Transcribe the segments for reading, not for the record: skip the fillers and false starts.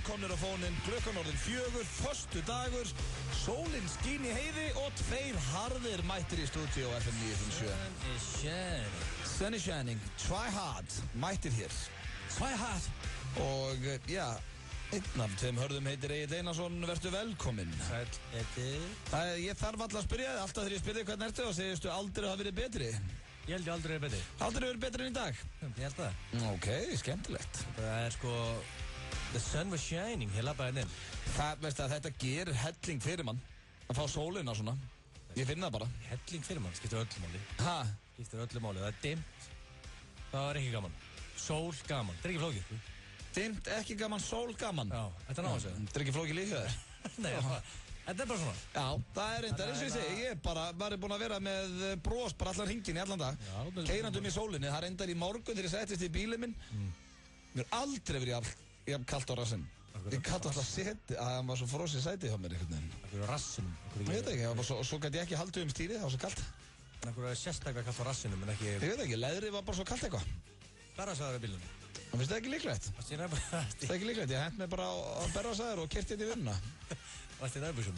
komnir á fóninn, klukkan orðin 4, föstu dagur, sólinn skín í heiði og 2 harðir mættir í stúdíó FM 957. Sun is shining, try hard, mættir hér. Try hard. Og já, einn af 2 hörðum heitir Egill Einarsson, vertu velkominn. Sæll, Egill. Ég þarf alltaf að spyrja þig, alltaf þegar ég spyrja þig hvernig ertu og segistu aldrei að hafa verið betri. Ég held ég aldrei verið betri. Aldrei verið betri en í dag? Ég held það. Ok, skemmtilegt. Það sko, the sun was shining, ég labbaði inn. Það, veist að þetta gerir helling fyrir mann, að fá sólina svona. Ég finn það bara. Helling fyrir mann, skiptir öllu máli. Ha? Skiptir öllu máli, það dimmt. Það er ekki gaman. Sól gaman, það ekki flókið. Dimmt, ekki gaman, sól gaman. Já, þetta náðu sig. Það ekki flókið líka þér. Nei, þetta bara svona. Já, það reyndar, eins og ég segi, ég bara var búinn að vera með bros bara allan hringinn í allan dag. Keyrandum í sólinni, það reyndar í morgun þegar ég settist í bílinn minn. Mér aldrei verið jafn kalt á rassinn. Ég kallt alltaf seti, að hann var svo frosið sætið hjá mér einhvern veginn. Akkur á rassinum. Ég veit ekki, svo gæti ég ekki haldið stýrið, það var svo kalt. Akkur er sérstaklega kalt á rassinum, en ekki... Ég veit ekki, leðrið var bara svo kalt eitthvað. Berrasaður í bílunum. Það finnst það ekki líklegt? Það er ekki líklegt, ég hent mig bara á berrasaður og kert hérna í vinnuna. Varst þið í nærbuxum?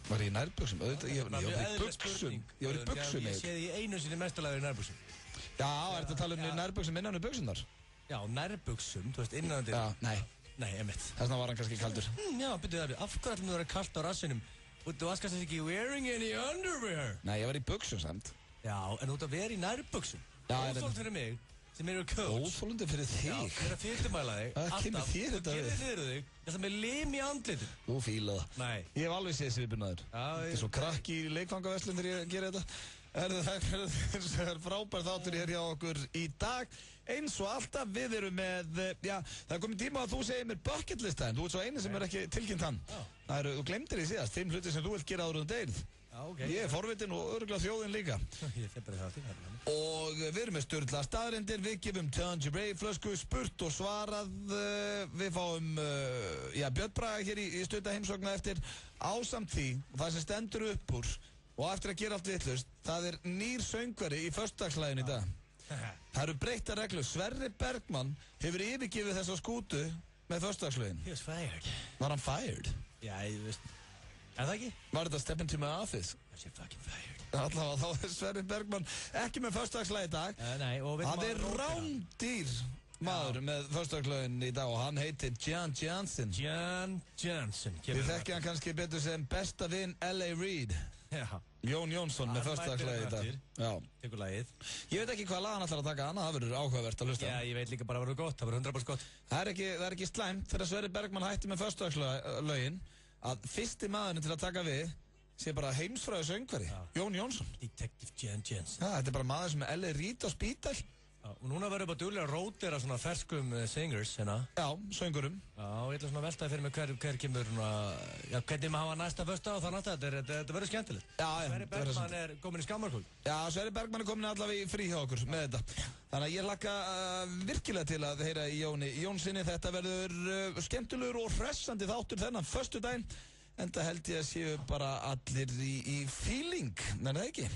Var ég í nærbuxum? Ég var í buxum. Ég var í buxum. Ég séð í einu sinni mestulega í nærbuxum. Já, er þetta að tala um nærbuxum innan við buxunar? Já, nærbuxum, þú veist, innan við... Já, nei. Nei, emitt. Þessna var hann kannski kaldur. Já, byrjuðu það, af hverju ætlum þú að vera kalt á rassinum? Þú varst kannski ekki wearing any underwear. Nei, ég var í buxum samt. Já, en þú ert að vera í nærbuxum. Óþolandi fyrir mig, sem eru coach. Óþolandi fyrir þig? Já, ég er að fyrirmæla þig. Það kemur þér þetta við. Þú gerir þig, ég ætla með lim í andlitum. Þú fíla það. Nei. Ég hef alveg séð svipinaður. Þetta er svo krakki í leikfangaverslun þegar ég gera þetta. Það er frábær þáttur hér hjá okkur í dag. Eins og alltaf við erum með, já, það er komið tíma að þú segir mér bucket list time. Þú ert svo eini sem er ekki tilkynnt hann. Þú glemdir því síðast, 5 hluti sem þú vilt gera áður en deyrið. Ég er forvitin og örugglega þjóðin líka. Ég er bara það til. Og við erum með sturla staðreyndir, við gefum Tangerine flösku, spurt og svarað, við fáum Björn Braga hér í stutta heimsókna eftir ásamt því, það sem stendur upp úr og eftir að gera allt vitlaust, það er nýr söngvari í föstudagslægin í dag. Það eru breyttar reglur. Sverrir Bergman hefur yfirgefið þessa skútu með föstudagslögin. He was fired. Var hann fired? Já, ég veist. Er það ekki? Var þetta step into my office? Was he fucking fired? Allavega þá er Sverrir Bergman ekki með föstudagslæg í dag. Nei, og við hann er rándýr maður með föstudagslögin í dag og hann heitir John Johnson. John Johnson. Við þekkjum hann kannski betur sem besta vinn L.A. Reid. Já. Jón Jónsson með föstudagslægi í dag. Já. Tekur lagið. Ég veit ekki hvað lag hann ætlar að taka annað, það verður áhugavert að hlusta. Já, ég veit líka bara að verður gott, það verður 100% gott. Það er ekki slæmt þegar Sverrir Bergman hætti með föstudagslögin að fyrsti maðurinn til að taka við sé bara heimsfrægur söngvari, Jón Jónsson. Detective John Johnson. Já, þetta er bara maður sem er L.A. Reid á spítal. Og núna verður bara duglega að rótera svona ferskum singers hérna. Já, söngurum. Já, ég ætla svona að veltaði fyrir mig hver kemur svona, já, hvernig maður hafa næsta föstudag og þannig að þetta verður skemmtilegt. Já, Sverrir Bergman er komin í skammarkvöld. Já, Sverrir Bergman er komin allavega í frí hjá okkur með þetta. Þannig að ég hlakka virkilega til að heyra í Jónsinni. Þetta verður skemmtilegur og hressandi þáttur þennan föstudaginn. Enda held ég að séu bara allir í feeling, en það ekki.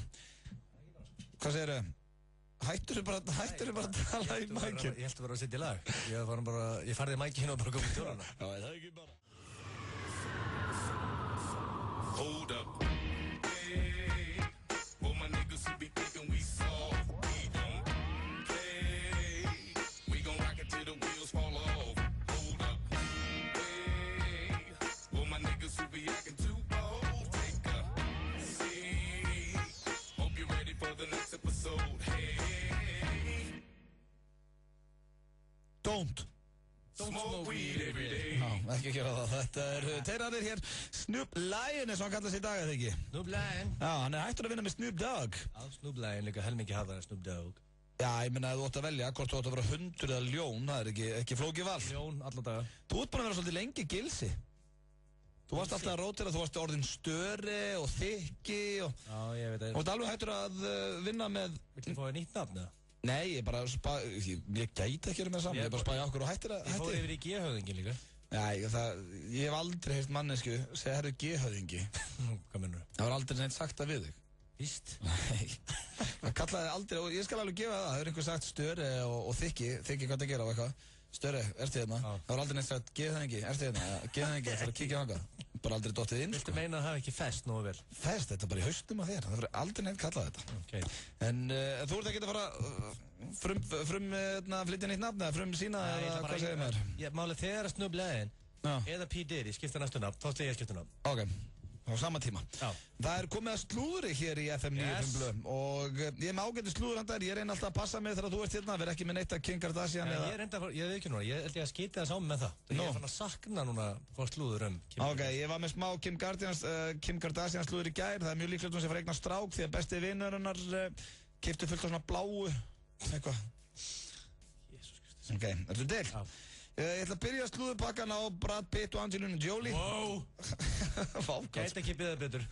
Hvað segirðu? Hættur bara að tala í mækinn. Ég held að vera að setja í lag. Ég farði í mækinn og bara komið til hana. Já, það ekki bara. Hold up. Hey, for my niggas who be thinking we soft, we don't play. We gon' rock it till the wheels fall off. Hold up. Hey, for my niggas who be acting too bold, take a seat. Hope you're ready for the next episode. Hey. Don't smoke weed every day. Já, ekki gera það. Þetta er teirarnir hér. Snoop Lion eins og hann kallast í dag, eða ekki? Snoop Lion. Já, hann er hættur að vinna með Snoop Dogg. Já, Snoop Lion líka helmingi hafa Snoop Dogg. Já, ég minna að þú átt að velja hvort þú átt að vera hundur eða ljón, það er ekki flókið val. Ljón, alla daga. Þú ert búin að vera svolítið lengi gilsi. Þú varst alltaf að rótira, þú varst orðin störi og þykki og... Já, ég veit að... Þú ert alveg hættur að vinna með... Viltu fá þér nýtt nafn, eða? Nei, ég bara ég gæti ekki verið með saman, ég bara spæði okkur og hættir að... Ég fóði yfir í G-höfðingin líka. Nei, ég hef aldrei heyrt mannesku segja herru G-höfðingi. Hvað mennur það? Það var aldrei neitt sagt að við þig. Víst? Nei, það kallaði aldrei, og ég skal alveg gefa það er einhver sagt störi og þykki hvað það gera á eitthvað. Störi, ertu hérna? Það var aldrei neitt sagt, geð það ekki, ertu hérna? Geð það ekki, það er að kíkja á hanga. Bara aldrei dottið inn, Viltu meina að það hafi ekki fest nógu vel? Fest, þetta er bara í haustum af þér, það verður aldrei neitt kallað þetta. Okay. En þú ert ekki að fara flytja nýtt nafn eða sína eða hvað segir maður? Málið þegar að snublaðin eða P. Diddy skipta næstu nafn, þá segir ég skipta nafn. Ok. Á sama tíma. Já. Það er komið að slúðri hér í FM 95 Blöð og ég er með ágættu slúður handar, ég reyna alltaf að passa mig þegar þú ert hérna, verð ekki með neitt að Kim Kardashian eða... Ég veit ekki núna, ég held ég að skita það saman með það. Ég er fann að sakna núna hvað slúður Kim Kardashian. Ég var með smá Kim Kardashian slúður í gær, það er mjög líklegt hún sem fara eignar strák því að besti vinur hennar keypti fullt á svona bláu, eitthvað. Ok, ertu til? Já. Ég ætla að byrja slúðupakkan á Brad Pitt og Angelina Jolie. Wow! Gæti ekki byggða betur.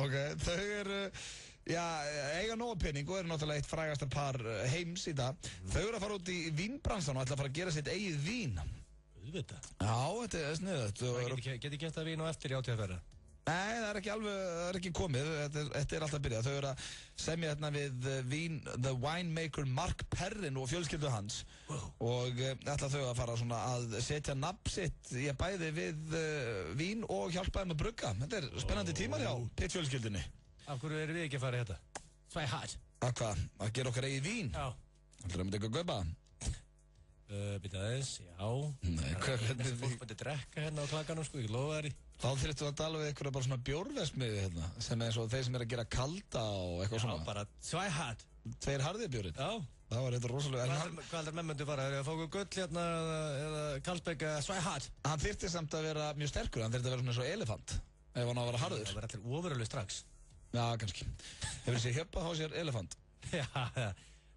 Ok, þau eru, eiga nóga pening og eru náttúrulega eitt frægastar par heims í dag. Þau eru að fara út í vínbransan og ætla að fara að gera sitt eigið vín. Auðvitað? Já, þetta er sniðugt. Geti gett að vín á eftir í átíðaferða? Nei, það er ekki alveg, það er ekki komið, þetta er alltaf að byrja. Þau eru að semja hérna við the winemaker Mark Perrin og fjölskyldu hans og ætla þau að fara svona að setja nafn sitt í að bæði við vín og hjálpa þeim að brugga. Þetta er spennandi tímar hjá Pitt fjölskyldunni. Af hverju erum við ekki að fara í þetta? Svæ hard. Að hvað? Að gera okkar eigið vín? Já. Það er að mynda ekki að kaupa það? Býta aðeins, já. Nei, hvernig fólk myndi drekka hérna á klakanum, sko, ég lofa þér í. Þá þurftu að tala við eitthvað bara svona bjórvesmiði hérna, sem er eins og þeir sem er að gera kalda og eitthvað svona. Já, bara svæhætt. 2 harðir bjórinn? Já. Það var eitthvað rosalega. Hvað heldur menn myndi fara? Er það að fá okkur gull hérna eða Carlsberg svæhætt? Hann þyrfti samt að vera mjög sterkur, hann þyrfti að vera svona eins og elefant, ef hann á að vera harður. Það var allir ofurölu strax. Já, kannski. Hefur þið hjöpað á sér elefant? Já,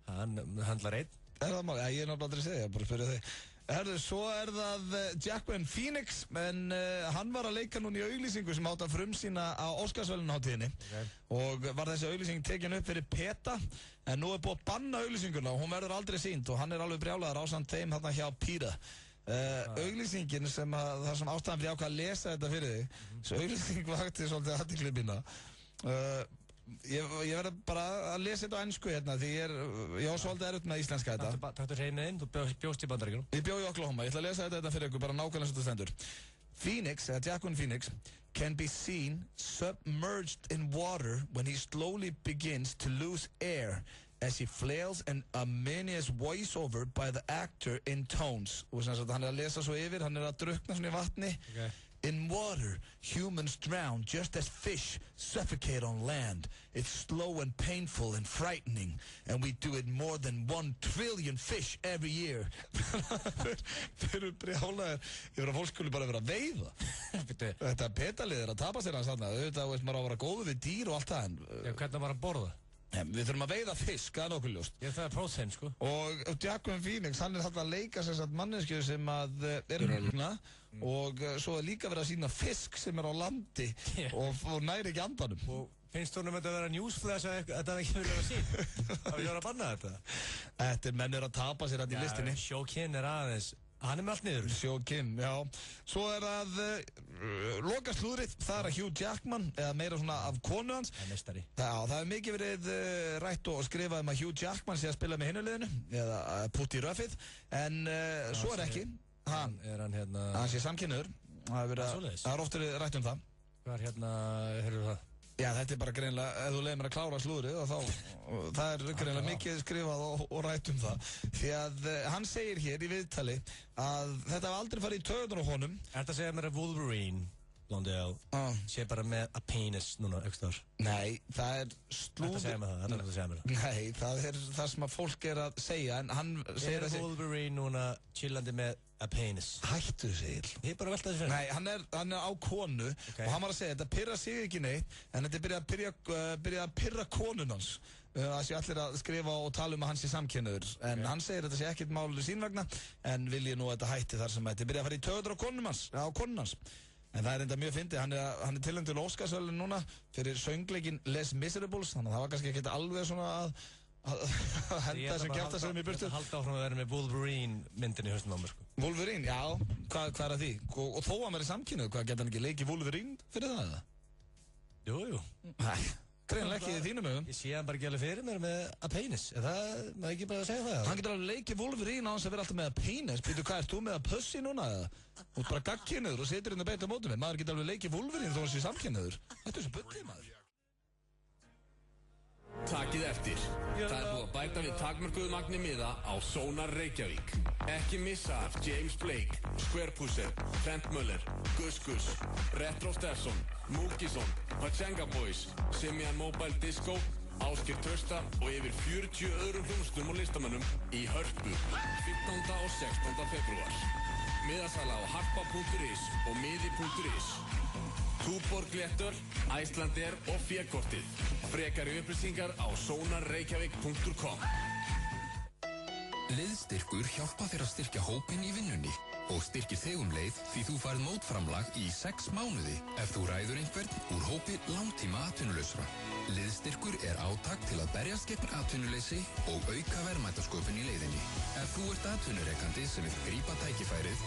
hann handlar einn. Er það máli? Já, ég er náttúrulega aldrei að segja, bara spyrja þig. Herðu, svo er það Joaquin Phoenix, en hann var að leika núna í auglýsingu sem átt að frumsýna á Óskarsverðlaunaháttíðinni og var þessi auglýsing tekin upp fyrir PETA, en nú er búið að banna auglýsinguna og hún verður aldrei sýnd og hann er alveg brjálaður ásamt þeim þarna hjá PETA. Auglýsingin sem það sem ástæðan fyrir ákvað að lesa þetta fyrir þig, þessi auglýsing vakti svolítið athygli mína. Ég verði bara að lesa þetta á ennsku hérna því ég á svolítið erfitt með íslenska þetta. Takk fyrir hreinu, þú bjóst í Bandaríkjunum. Ég bjó í Oklahoma, ég ætla að lesa þetta fyrir ykkur bara nákvæmlega eins og þetta stendur. Phoenix, eða Joaquin Phoenix, can be seen submerged in water when he slowly begins to lose air as he flails an ominous voiceover by the actor in tones. Og sem sagt hann er að lesa svo yfir, hann er að drukna svona í vatni. Okay. In water, humans drown just as fish suffocate on land. It's slow and painful and frightening, and we do it more than 1 trillion fish every year. Þeir eru brjálaðir yfir að fólk skuli bara vera að veiða. Þetta petalið er að tapa sér hans þarna. Auðvitað veist maður á að vera góður við dýr og allt það. Hvernig var að borða? Við þurfum að veiða fisk, það er nokkuð ljóst. Það er prótein, sko. Og Joaquin Phoenix, hann er þarna að leika sem sagt manneskju sem að er rúna og svo er líka verið að sína fisk sem er á landi og næri ekki andanum. Og finnst þú þetta að vera newsflash að þetta ekki vilja vera sín? Það vil vera að banna þetta? Þetta er mennur að tapa sér hann í listinni. Sjókinn er aðeins. Hann er með allt niður. Sjókinn, já. Svo er að loka slúðrið, það er að Hugh Jackman, eða meira svona af konu hans. Það er mestari. Já, það er mikið verið rætt og skrifað að Hugh Jackman sé að spila með hinuleginu, eða putt í röfið, en svo er ekki. Hann sé samkynniður. Það er oftur rætt það. Hvað er heyrðu það? Já, þetta er bara greinilega, ef þú leiðir mér að klára slúðrið og þá, það er greinilega mikið skrifað og rætt það. Því að hann segir hér í viðtali að þetta hafði aldrei farið í taugarnar á honum. Þetta segir mér að Wolverine, Blondell, sé bara með a penis núna, aukstar. Nei, það er slúður. Þetta segir mér það, þetta segir mér það. Nei, það er það sem að fólk er að segja, en hann segir að Wolverine núna chillandi með a penis. Hættu sig. Ég er bara að velta þessu fyrir. Nei, hann er á konu og hann var að segja, þetta pirra sig ekki neitt, en þetta byrja að pirra konun hans. Það sé allir að skrifa og tala að hann sé samkynniður, en hann segir þetta sé ekkert mál sín vegna, en vilji nú að þetta hætti þar sem þetta byrja að fara í taugarnar á konun hans. En það er enda mjög fyndið, hann er tilnefndur til Óskarsverðlaun núna fyrir söngleikinn Les Miserables, þannig að það var kannski ekkert alveg svona að henda þessum kjaftasögum í burtu. Ég halda áfram að vera með Wolverine myndin í höstum á mér, sko. Wolverine, já, hvað er að því? Og þó að hann verið samkynniður, hvað geta hann ekki leikið Wolverine fyrir það eða? Jú. Nei, Greinlega ekki í þínum hugum. Ég sé hann bara ekki alveg fyrir mér með að penis. Er það, maður ekki bara að segja það? Hann getur alveg leikið Wolverine á hans að vera alltaf með að penis. Býtu, hvað ert þú með að pussi núna? Þú ert bara gagnkynniður og situr inn að beita móti mig. Maður getur alveg leikið Wolverine þó hann sé samkynniður. Þetta er svo bullið, maður. Takið eftir. Það er búið að bæta við takmörkuðu magni miða á Sónar Reykjavík. Ekki missa af James Blake, Squarepusser, Trent Muller, Gus Gus, Retro Stefson, Múkisson, Pachenga Boys, Simian Mobile Disco, Ásgeir Trausta og yfir 40 öðrum hljómsveitum og listamönnum í Hörpu 15. og 16. febrúar. Miðasala á harpa.is og miði.is. Túborg Léttöl, Icelandair og Fékortið. Frekari upplýsingar á sonarreykjavík.com. Liðstyrkur hjálpa þér að styrkja hópinn í vinnunni og styrkir þig leið því þú færð mótframlag í 6 mánuði ef þú ræður einhvern úr hópi langtíma atvinnulausra. Liðstyrkur er átak til að berjast gegn atvinnuleysi og auka verðmætasköpun í leiðinni. Ef þú ert atvinnurekandi sem vill grípa tækifærið,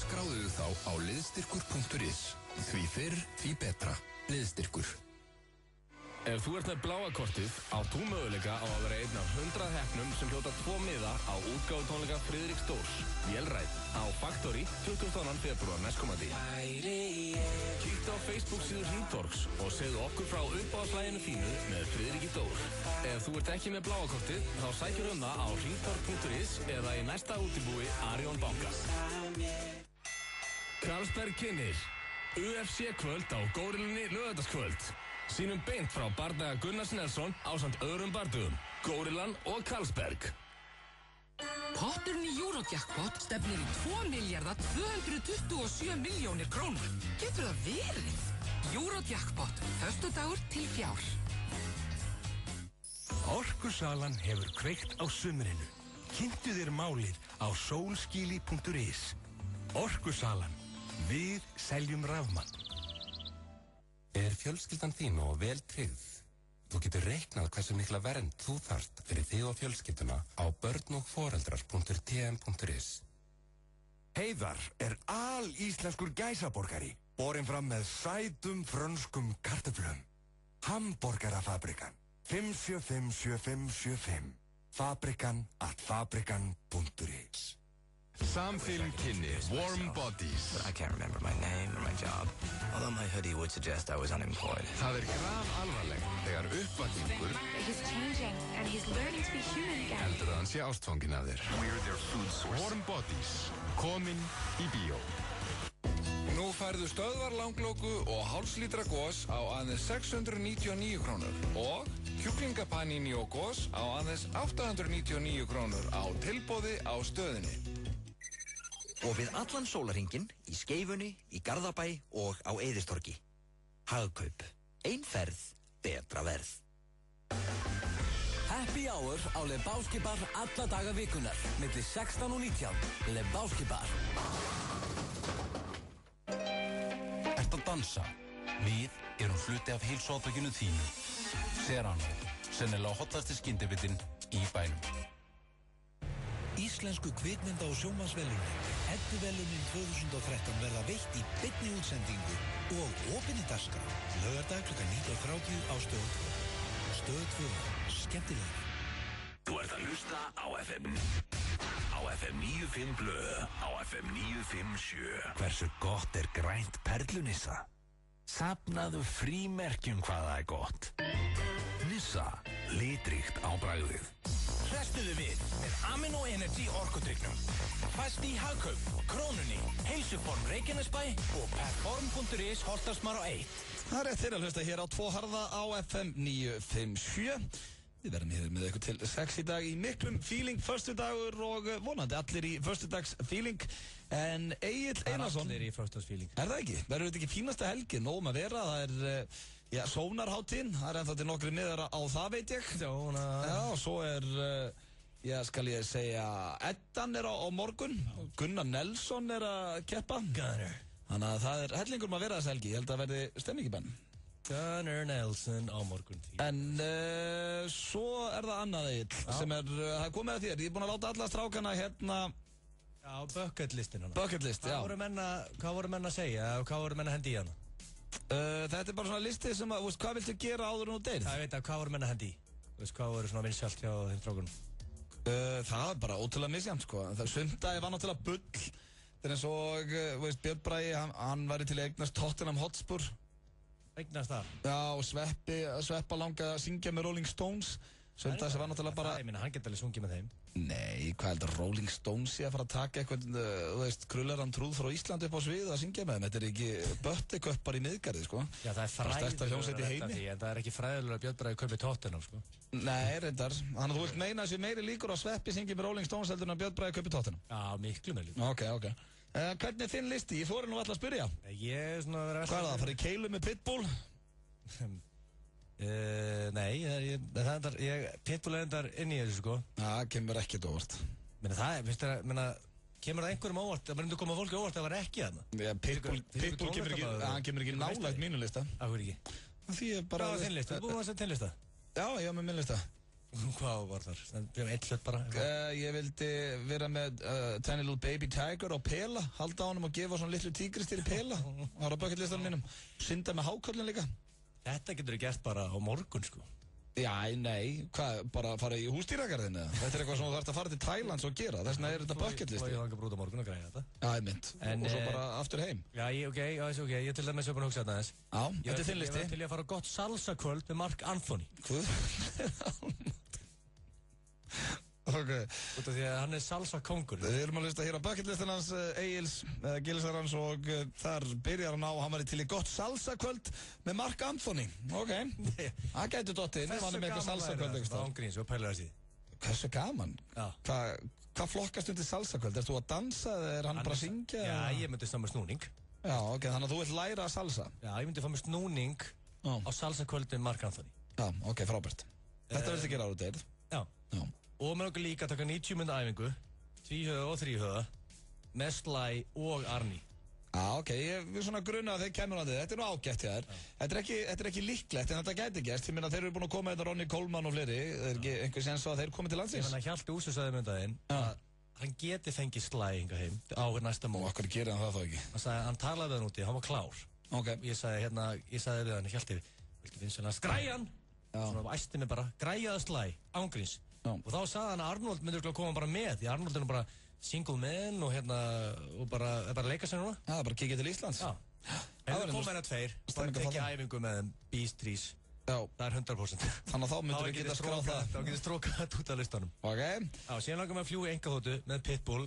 skráðu þá á liðstyrkur.is. Því fyrr, því betra. Liðstyrkur. Ef þú ert með bláa kortið, átt þú möguleika á að vera einn af 100 heppnum sem hljóta 2 miða á útgáfutónleika Friðrik Stórs, Vélræð, á Factory 22. febrúar næstkomandi. Kíktu á Facebook síðu Hringtorgs og segðu okkur frá uppáhaldslæginu þínu með Friðriki Dór. Ef þú ert ekki með bláa kortið, þá sækjur það á hringtorg.is eða í næsta útibúi Arion Banka. Carlsberg kynnir UFC kvöld á Górilunni laugardagskvöld. Sýnum beint frá bardaga Gunnars Nelson ásamt öðrum bardugum, Górillan og Carlsberg. Potturinn í Eurojackpot stefnir í 2.227 krónur. Getur það verið? Eurojackpot, föstudagur til fjár. Orkusalan hefur kveikt á sumrinu. Kynntu þér málið á solskili.is. Orkusalan. Við seljum rafmagn. Er fjölskyldan þín og vel tryggð? Þú getur reiknað hversu mikla vernd þú þarft fyrir þig og fjölskylduna á börnogforeldrar.tm.is. Heiðar er alíslenskur gæsaborgari, borinn fram með sætum frönskum kartöflum. Hamborgarafabrikan 5757575. Fabrikan@fabrikan.is. Samfilm kynni Warm Bodies. I can't remember my name or my job, although my hoodie would suggest I was unemployed. Það grafalvarlegt þegar uppvakningur He's changing and he's learning to be human again. heldur að hann sé ástfanginn af þér. We're their food source. Warm Bodies, komin í bíó. Nú færðu stöðvarlanglóku og hálfslítra gos á aðeins 699 krónur og kjúklingapanini og gos á aðeins 899 krónur á tilboði á stöðinni. Og við allan sólarhringinn, í Skeifunni, í Garðabæ og á Eiðistorgi. Hagkaup. Ein ferð, betra verð. Happy Hour á Lebowski Bar alla daga vikunar, milli 16 og 19. Lebowski Bar. Ertu að dansa? Við erum hluti af heilsuátakinu þínu. Serrano, sennilega hottasti skyndibitinn í bænum. Íslensku kvikmynda- og sjónvarpsverðlaunin, Edduverðlaunin 2013 verða veitt í beinni útsendingu og opinni dagskrá. Laugardag klukkan 19:30 á Stöð 2. Stöð 2, skemmtilega. Þú ert að hlusta á FM 95 blöð, á FM 957. Hversu gott er grænt perlunissa? Safnaðu frímerkjum hvað það er gott. Nissa, litríkt á bragðið. Hrestuðu við með Amino Energy orkudrykknum. Fæst í Hagkaup, Krónunni, Heilsuform Reykjanesbæ og Perform.is Holtarsmar á 1. Það er rétt þeirra að hlusta hér á 2 harða á FM 957. Við verðum hér með eitthvað til 6 í dag í miklum feeling, föstudagur og vonandi allir í föstudags-feeling. En Egill Einarsson... Allir í föstudags-feeling. Er það ekki? Verður þetta ekki fínasta helgi? Nóum að vera, það er... Já, sónarháttíðin, það er ennþá til nokkri miðar á það veit ég. Sónar. Já, og svo er, skal ég segja, Eddan er á morgun, Gunnar Nelson er að keppa. Gunnar. Þannig að það er hellingur að vera þess helgi, ég held að verði stemmingibenn. Gunnar Nelson á morgun. En svo er það annað Egill, sem er, það er komið að þér, ég er búin að láta alla strákana hérna... Já, bucket listin hana. Bucket list, já. Hvað voru menn að segja og hvað voru menn að hendi í hana? Þetta bara svona listi sem að, hvað viltu gera áður en þú deyr? Það veit að hvað voru menna hendi í? Hvað voru svona vinsælt hjá þeim strákunum? Það var bara ótrúlega misjæmt sko. Sumdagi var náttúrulega bull. Það eins og, Björn Bragi, hann væri til að eignast Tottenham Hotspur. Eignast það? Já, og Sveppa langaði að syngja með Rolling Stones. Sumdagi sem var náttúrulega bara... Ég minna, hann geti alveg sungið með þeim. Nei, hvað heldur Rolling Stones sé að fara að taka eitthvað, krulleran trúð frá Íslandi upp á svið að syngja með þeim? Þetta er ekki böttiköppar í miðgarði, sko. Já, það er fræðilegur en það er ekki fræðilegur að Björn Bragi kaupi Tottenham, sko. Nei, reyndar. Þannig að þú vilt meina þessi meiri líkur að Sveppi syngi með Rolling Stones heldur en að Björn Bragi kaupi Tottenham? Já, miklu meiri líkur. Ok. Hvernig er þinn listi? Ég þori nú alltaf að spyrja. Ég er svona að vera... Hvað er það? Farið í keilu með Pitbull? Nei, Pitbull er endar inn í þessu, sko. Það kemur ekkert óvart. Kemur það einhverjum óvart? Það myndi koma fólki óvart að það var ekki þarna? Já, Pitbull kemur ekki nálægt mínu lista. Af hverju ekki? Því ég bara... Hvað var þinn lista? Þú búinn að setja þinn lista? Já, ég var með minn lista. Hvað var þar? Það er eitt hlut bara. Ég vildi vera með Tiny Little Baby Tiger og Pela. Halda á honum og gefa svona litlu tígristýri Pela. Það var á bucketlistanum mínum. Synda með háköllin líka. Þetta getur þú gert bara á morgun, sko. Já, nei, hvað, bara fara í húsdýragarðinu? Þetta er eitthvað sem þú þarfst að fara til Thailands og gera, þess vegna er þetta bucketlisti. Ég þanga brúta morgun og græða þetta. Já, ég mynd, og svo bara aftur heim. Já, ok, ég til dæmis búinn að hugsa þetta aðeins. Já, þetta er þinn listi. Ég var til að fara gott salsa kvöld með Mark Anthony. Hvað? Ok. Út af því að hann er salsa kongur. Við erum að hlusta hér á bucketlistin hans Egils, Gilsarans og þar byrjar hann á, hann var til í gott salsa kvöld með Mark Anthony. Ok, það gæti dottið inn, hann er með eitthvað salsa kvöld eitthvað. Það ángríns og pælar þessi. Hversu gaman? Hvað flokkast undir salsa kvöld? Erst þú að dansa eða er hann bara að syngja? Já, ég myndi stað með snúning. Já, ok, þannig að þú vilt læra salsa? Já, ég myndi fá með snúning á salsa kvöld með Mark Anthony. Já, ok, frábært. Þetta viltu gera ára deyð? Já. Og mér okkur líka að taka 90 minna æfingu, tvíhöða og þríhöða, með Sly og Arni. Ok, ég er svona grunna að þeir kemur að þið, þetta er nú ágætt hjá þér. Þetta er ekki líklegt en þetta gæti gerst, ég minna þeir eru búin að koma hérna Ronny Coleman og fleiri, er ekki einhver sens að þeir komið til landsins? Ég menna Hjalti Úsur sagði myndaðinn að hann geti fengið Sly hinga heim á næsta mót. Og okkur gerir hann það þá ekki? Hann talaði við hann úti, hann var klár. Ok. Ég sagði við hann, Hjalti, viltu vinsanlega skræjan? Svona æsti mig bara, græjaði Sly, ángríns. Og þá sagði hann að Arnold myndur koma bara með, því Arnold er nú bara single man og bara leika sér núna. Já, bara kikið til Íslands. Já. Hefur komið hérna tveir, bara tekið æfingu með þeim, Beastrís. Já. Það er 100%. Þannig að þá myndur við geta skráð það. Þá getur strókað þetta út af listanum. Ok. Já, síðan langar við að fljúa í engaþóttu með Pitbull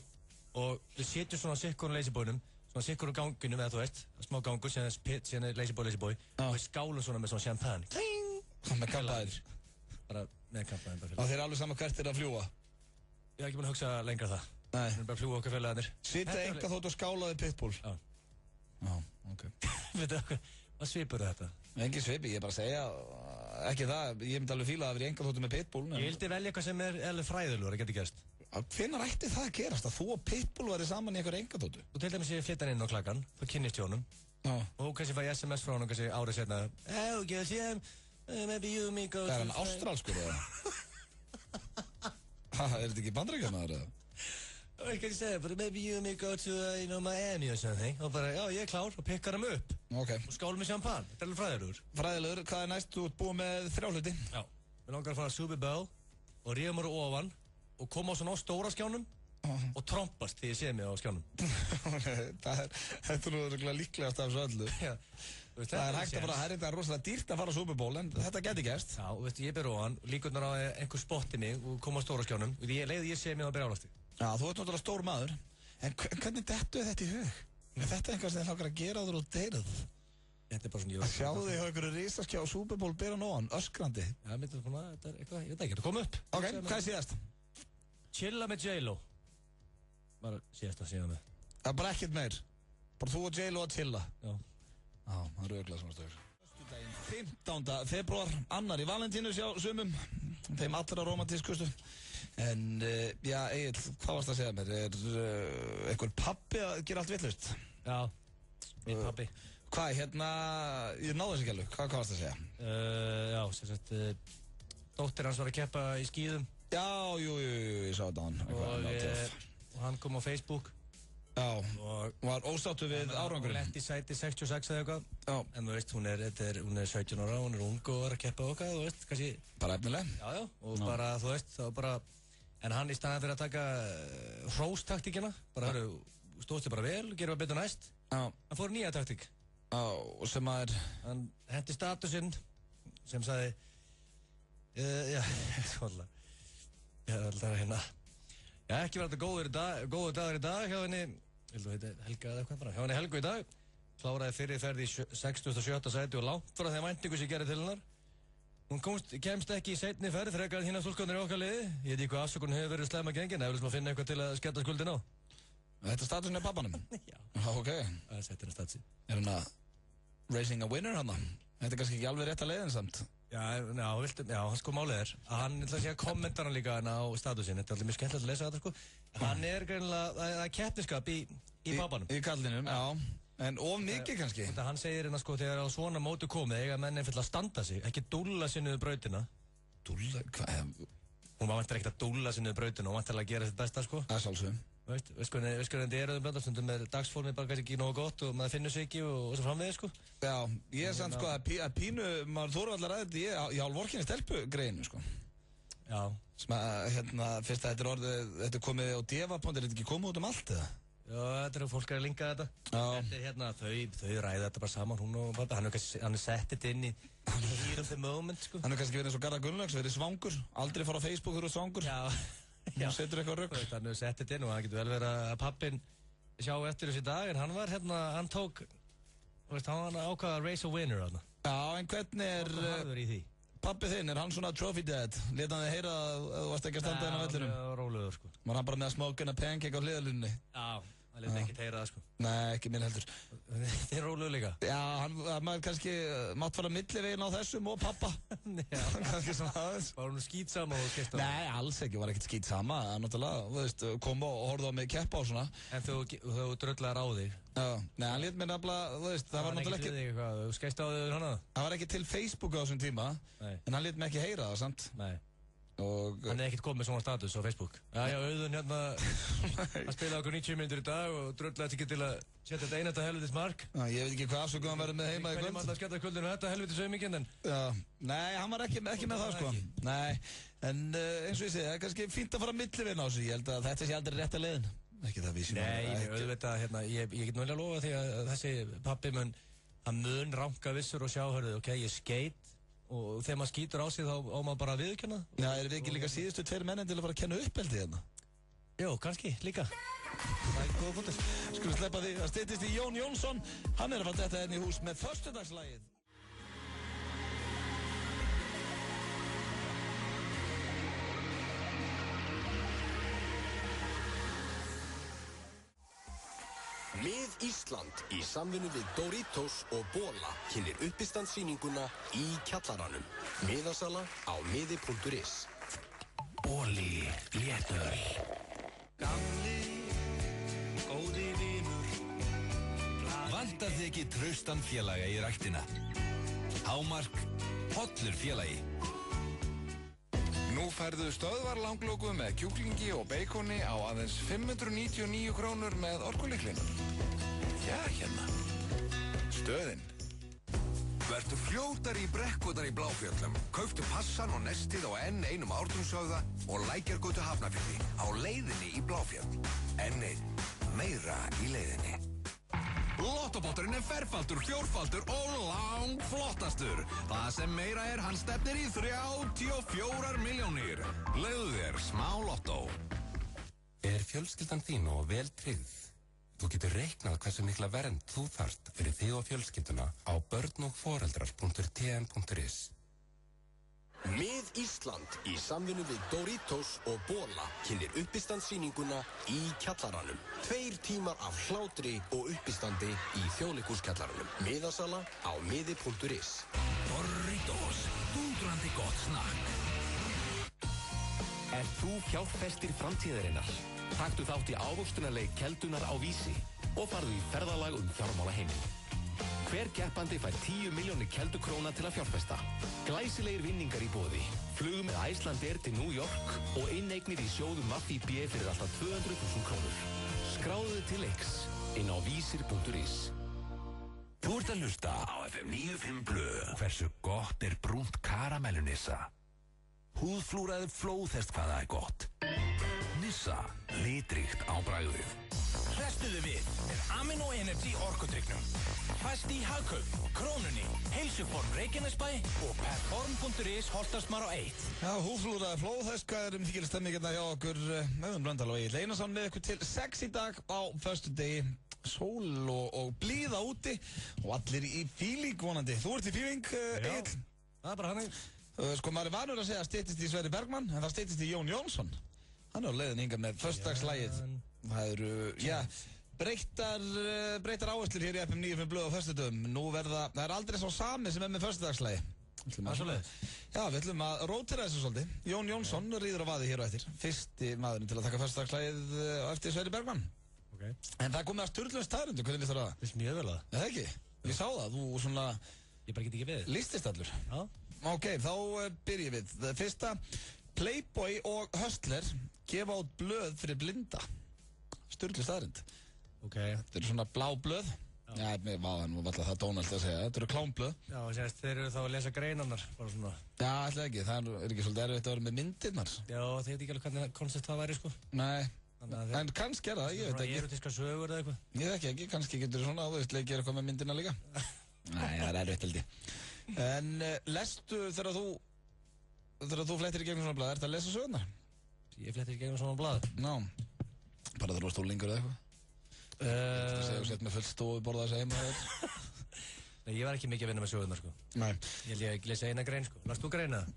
og við setjum svona sikkurinn leysibóinum, svona sikkurinn ganginum, eða þú veist, smá gangur, síðan er leysibói og við skálum svona með svona champagne. Með kampaðir. Bara með kampaðin bara fyrir. Og þeir eru alveg saman hvert er að fljúa? Ég hef ekki búin að hugsa lengra það. Nei. Við erum bara að fljúa okkar félagarnir. Sitja engaþótt og skálaði Pitbull? Já. Já, ok. Veitu, hvað svipur þetta? Engin svipi, ég er bara að segja, ekki það, ég myndi alveg fíla að vera í engaþóttu með Pitbull. Ég vildi velja eitthvað sem er alveg fræðilegur að geta gerst. Hvenær ætti það að gerast, að þú og Pitbull verið saman í einhver engaþóttu? Og til dæmis ég flytta hann inn á klakkan, þá kynnist ég honum. Og kannski fæ ég SMS frá honum kannski árið setna. Maybe you me go to... Það er hann ástralskur eða? Er þetta ekki bandaríkjamaður eða? Ég kann segja, but maybe you me go to, Miami or something. Og bara, já, ég er klár og pikkar hann upp. Ok. Og skálum með champagne. Þetta er alveg fræðilegur. Fræðilegur, hvað er næst? Þú ert búið með 3 hluti. Já. Við langar að fara að Super Bowl og ríða mér ofan og koma á svona stóra skjánum og trompast því ég sé mig á skjánum. Þetta er nú líklegast af þessu öllu. Já. Það er hægt að fara, það er rosalega dýrt að fara á Super Bowl en þetta geti gerst. Já, og veistu, ég ber ofan, líkurnar á einhver spotti mig og koma á stóra skjánum og leiði ég sé mig á byrjálasti. Já, þú ert náttúrulega stór maður. En hvernig dettu þetta í hug? Er þetta einhvað sem þið langar að gera áður og deyrað? Þetta er bara svona... Að sjá þig á einhverju risaskjá á Super Bowl byrjan ofan, öskrandi. Já, þetta er eitthvað, ég veit ekki, þetta kom upp. Ok, hvað er síðast? Chilla með J-Lo. Bara síðast að síðan með. Það er bara ekkert meir. Bara þú og J-Lo að chilla. Já. Já, það er auðvitað svona stöður. 15. februar, annar í Valentínus hjá sumum, þeim allra romantískustu. En, já, Egil, hvað varst að segja mér? Er einhver pabbi að gera allt vitlaust? Já, minn pabbi. Hvað, hérna, ég náði þessi ekki alveg, hvað varst að segja? Já, sem sagt, dóttir hans var að keppa í skíðum. Já, jú, ég sá þetta á hann. Og hann kom á Facebook Já, var ósáttu við árangurinn. Hún lenti í sæti 66 eða eitthvað. Já. En þú veist, hún er 17 ára, hún er ung og er að keppa okkar, þú veist, kannski... Bara efnileg. Já, og bara, þú veist, það var bara... En hann í staðan fyrir að taka hróstaktíkina, bara, stóðst þig bara vel, gerum við betur næst. Já. Hann fór nýja taktík. Já, og sem að Hann hendi statusinn, sem sagði... Já, svona... Já, það er hérna... Já, ekki var þetta góður dagur í dag hjá henni... Vildu heiti Helga eða eitthvað bara. Hjá henni Helgu í dag. Kláraði fyrir ferð í 67. sæti og langt frá þeim væntingu sem gerði til hennar. Hún kemst ekki í seinni ferð frekar en hina stúlkarnir í okkar liði. Ég veit ekki hvað afsökun hefur verið slæma gengin. Ef við viljum að finna eitthvað til að skella skuldin á. Þetta statusin er pappanum? Já. Ok. Það er settin að statusin. Er hann að raising a winner hann? Þetta er kannski ekki alveg rétt að leiðin samt. Já, hann sko málið er að hann ætla að segja kommentar hann líka á statusinn. Þetta er allir mjög skemmtilegt að lesa þetta sko. Hann er greinilega, það er keppniskap í pappanum. Í kallinum, já. En of mikið kannski. Þetta hann segir hérna sko, þegar á svona mótu komið, eiga menn einfall að standa sig, ekki dúlla sig niður brautina. Dúlla? Hvað? Hún var vantar ekkert að dúlla sig niður brautina og vantar að gera sitt besta sko. Það er sálsum. Veist hvernig þetta er blöndastundum með dagsformið bara kannski ekki nógu gott og maður finnur sig ekki og svo framvegið sko. Já, ég er samt sko að pínu, maður þóru allar að þetta, ég hálf vorkinni stelpu greinu sko. Já. Sem að, fyrst að þetta er orðið, þetta er komið á Devapoint, er þetta ekki komið út út eða? Já, þetta er fólk að linka þetta. Já. Þetta er þau ræða þetta bara saman, hún og pappa, hann er sett þetta inn í here of the moment sko. Hann er kannski verið eins og Garðar Gunnlaugs, verið svangur, aldrei fara á Facebook þegar þú er svangur. Já, setur eitthvað rugg. Hann hefur sett þetta inn og hann getur vel verið að pappin sjá eftir þessi dag, en hann var hann tók, hann ákvaða að raise a winner hann. Já, en hvernig er pappi þinn, er hann svona trophy dad? Lét hann þið heyra að þú varst ekki að standa inn á vellinum? Já, rólegur sko. Var hann bara með að smoke a pancake á hliðalunni? Já, hann lét ekki heyra það sko. Nei, ekki minn heldur. Þið er rólegur líka? Já, maður kannski mátt fara milliveginn á þessum og pappa. Já. Kannski svona aðeins. Var hún skítsama og skeitt á? Nei, alls ekki, var ekkert skítsama. Náttúrulega, þú veist, kom og horfði á mig keppa og svona. En þú dröllaðir á þig? Já, nei, hann lét mér nefnilega, þú veist, það var náttúrulega ekki... Þú skeist á þig hana? Það var ekki til Facebook á þessum tíma, en hann lét mig ekki heyra það, samt? Nei. Og... Hann er ekkert komið með svona status á Facebook. Já, Auðun hérna, hann spilaði okkur 90 minnur í dag og dröllaði ekki til að setja þetta einasta helvitis mark. Já, ég veit ekki hvað afsökuð hann verið með heima í kvöld. Hvernig maður að skella kvöldinu þetta helvitis auðmikinn, en... Já, nei, hann var ekki með það, sko. Nei, en eins og ég segi, það er kannski fínt að fara milliveginn á sig. Ég held að þetta sé aldrei rétt að leiðin. Ekki það vísum. Nei, auðvitað, hérna, ég get náttúrulega lofa því að þessi pappi mun ranka vissur og sjá, hörðu, ok, ég skeit og þegar maður skýtur á sig þá á maður bara að viðurkenna. Já, erum við ekki líka síðustu 2 mennin til að fara að kenna uppeldi hérna? Jó, kannski, líka. Það er góða punktur. Skulum sleppa því, það styttist í Jón Jónsson. Hann er að fara þetta hérna í hús með föstudagslagið. Mið Ísland í samvinnu við Doritos og Bola kynnir uppistandsýninguna í kjallaranum. Miðasala á miði.is. Boli, léttöl. Gamli, góði vinur. Vantar þig ekki traustan félaga í ræktina? Hámark, hollur félagi. Nú færðu stöðvarlanglóku með kjúklingi og beikoni á aðeins 599 krónur með orkulíklinum. Já, hérna. Stöðin. Vertu fljótar í brekkvotar í Bláfjöllum. Kauftu passan og nestið á N1 Ártúnshöfða og Lækjargötu Hafnarfirði á leiðinni í Bláfjöll. N1, meira í leiðinni. Lottobáturinn er ferfaldur, fjórfaldur og langflottastur. Það sem meira er, hann stefnir í 34 milljónir. Legðu þér smá lottó. Er fjölskyldan þín og vel tryggð? Þú getur reiknað hversu mikla vernd þú þarft fyrir þig og fjölskylduna á börnogforeldrar.tn.is. Mið Ísland í samvinnu við Doritos og Bola kynnir uppistandsýninguna í kjallaranum. 2 tímar af hlátri og uppistandi í Þjóðleikhúskjallaranum. Miðasala á miði.is. Doritos, dúndrandi gott snakk. Er þú fjárfestir framtíðarinnar? Taktu þátt í ávöxtunarleik Keldunar á Vísi og farðu í ferðalag fjármálaheiminn. Hver keppandi fær 10 milljónir keldukróna til að fjárfesta. Glæsilegir vinningar í boði. Flug með Icelandair til New York og inneignir í sjóðum Maffi B fyrir alltaf 200.000 krónur. Skráðu til leiks inn á vísir.is. Þú ert að hlusta á FM 95 Blu. Hversu gott er brúnt karamellunissa? Húðflúraði flóðhest hvað það er gott. Nissa, litríkt á bragðið. Hrestuðu við með Amino Energy orkudrykknum. Fæst í Hagkaup, Krónunni, Heilsuform Reykjanesbæ og Perform.is Holtasmar á 1. Já, húðflúraði flóðhest, hvað er þykir stemmingina hjá okkur Auðun Blöndal og Egill Einarsson með ykkur til 6 í dag á föstudegi. Sól og blíða úti og allir í fíling vonandi. Þú ert í fíling, Egill? Það er bara hannig. Sko, maður er vanur að segja að styttist í Sverrir Bergmann, en það styttist í Jón Jónsson. Hann er á leiðin hingað með föstudagslægið. Það eru, breytar áherslur hér í FM 95 Blöð á föstudöfum. Nú verða, það er aldrei svo sami sem er með föstudagslægi. Það er svoleiðis. Já, við ætlum að rótera þessu svolítið. Jón Jónsson ríður á vaði hér og eftir. Fyrsti maðurinn til að taka föstudagslægið á eftir Sverrir Bergmann. Okay. En það komið að sturlum staðrundu, hvernig líst þér það? Vist mjög vel að það. Það ekki? Ég sá það, þú svona... Ég bara get ekki við. Listist allur. Já. Ok, þá byrjum við. Það fyrsta, Playboy og Hustler gefa út blöð fyrir blinda. Sturlu staðrund. Ok. Þetta eru svona blá blöð. Já, mér var það nú alltaf það Donald að segja. Þetta eru klámblöð. Já, sérst, þeir eru þá að lesa greinarnar, bara svona. Já, alltaf ekki. Það er ekki svolítið erfitt að vera með myndirnar. Já, þeir veit ekki alveg hvernig koncept það væri, sko. Nei. En kannski er það, ég veit ekki. Erotíska sögur eða eitthvað. Ég veit ekki, kannski getur þú svona, þú veist, leikir eitthvað með myndina líka. Nei, það er erfitt held ég. En lestu þegar þú flettir í gegnum svona blað, ertu að lesa sögurnar? Ég flettir í gegnum svona blað? Ná, bara þegar þú varst úlingur eða eitthvað. Þú segir þú sett með fullt stofuborða að segja maður. Nei, ég var ekki mikið að vinna með sögurnar, sko. Nei. Ég held ég að lesa eina grein, sko. Last þú greina það?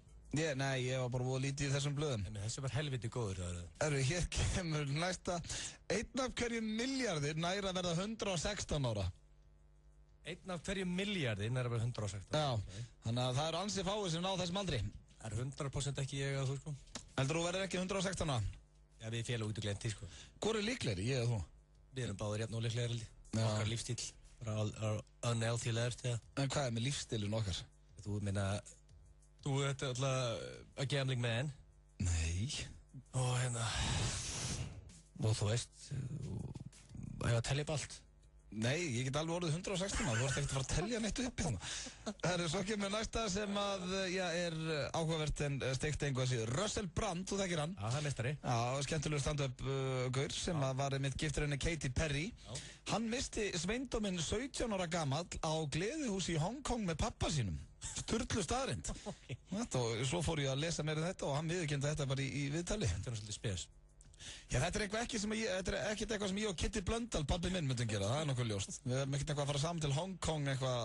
Nei, ég var bara búið lítið í þessum blöðum. En þessi var helviti góður, það er. Hér kemur næsta, 1 af hverju milljarðir næra verða 116 ára. 1 af hverju milljarðir næra verða 116 ára? Já, þannig að það eru ansi fáið sem ná þessum aldri. Það er 100% ekki ég að þú, sko. Heldur þú verður ekki 116 ára? Já, við félag út og glemt því, sko. Hvor er líklegri, ég eða þú? Við erum báðir jafn og líklegri, held ég. Okkar lífstíl, bara unhealthy lifestyle. En hvað er með lífstílinn okkar? Þú meina, þú ert alltaf a gambling man. Nei. Og hérna, og þú veist, hefur að telja upp allt. Nei, ég get alveg orðið 116 ára, þú ert ekkert að fara að telja neitt upp hérna. Það er svo kemur næsta sem að, er áhugavert en steikt einhvað síður. Russell Brand, þú þekkir hann. Já, það er meistari. Já, skemmtilegur stand-up gaur sem að var einmitt giftur henni Katy Perry. Já. Hann misti sveindóminn 17 ára gamall á gleðihúsi í Hong Kong með pappa sínum. Sturlu staðrind. Og svo fór ég að lesa meira þetta og hann viðurkenndi þetta bara í viðtali. Þetta er svolítið spes. Já, þetta er eitthvað þetta er ekkert eitthvað sem ég og Kitty Blöndal, pabbi minn, myndum gera, það er nokkuð ljóst. Við erum ekkert eitthvað að fara saman til Hong Kong eitthvað...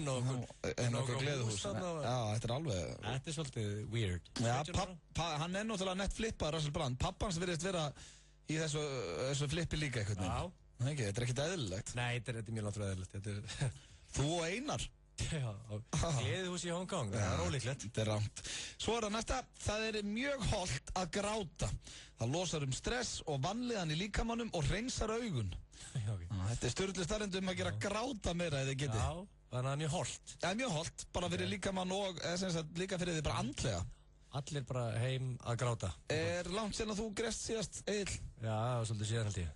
Nokkuð gleðuhús. Já, þetta er alveg... Þetta er svolítið weird. Já, hann er náttúrulega nett flippað, Russell Brand. Pappans virðist vera í þessu flippi líka eitthvað. Já. Þetta er ekkert eðlilegt. Nei, þetta er mjög náttúrulega eðlilegt. Þú og Einar. Já, gleðihús í Hong Kong, það er ólíklegt. Þetta er rámt. Svo er það næsta, það er mjög hollt að gráta. Það losar stress og vanlíðan í líkamannum og hreinsar augun. Þetta er sturlu staðrind að gera gráta meira eða geti. Já, þannig að það er mjög hollt. Það er mjög hollt, bara fyrir líkamann og líka fyrir því bara andlega. Allir bara heim að gráta. Er langt síðan að þú grest síðast, Egill? Já, það var svolítið síðan held ég.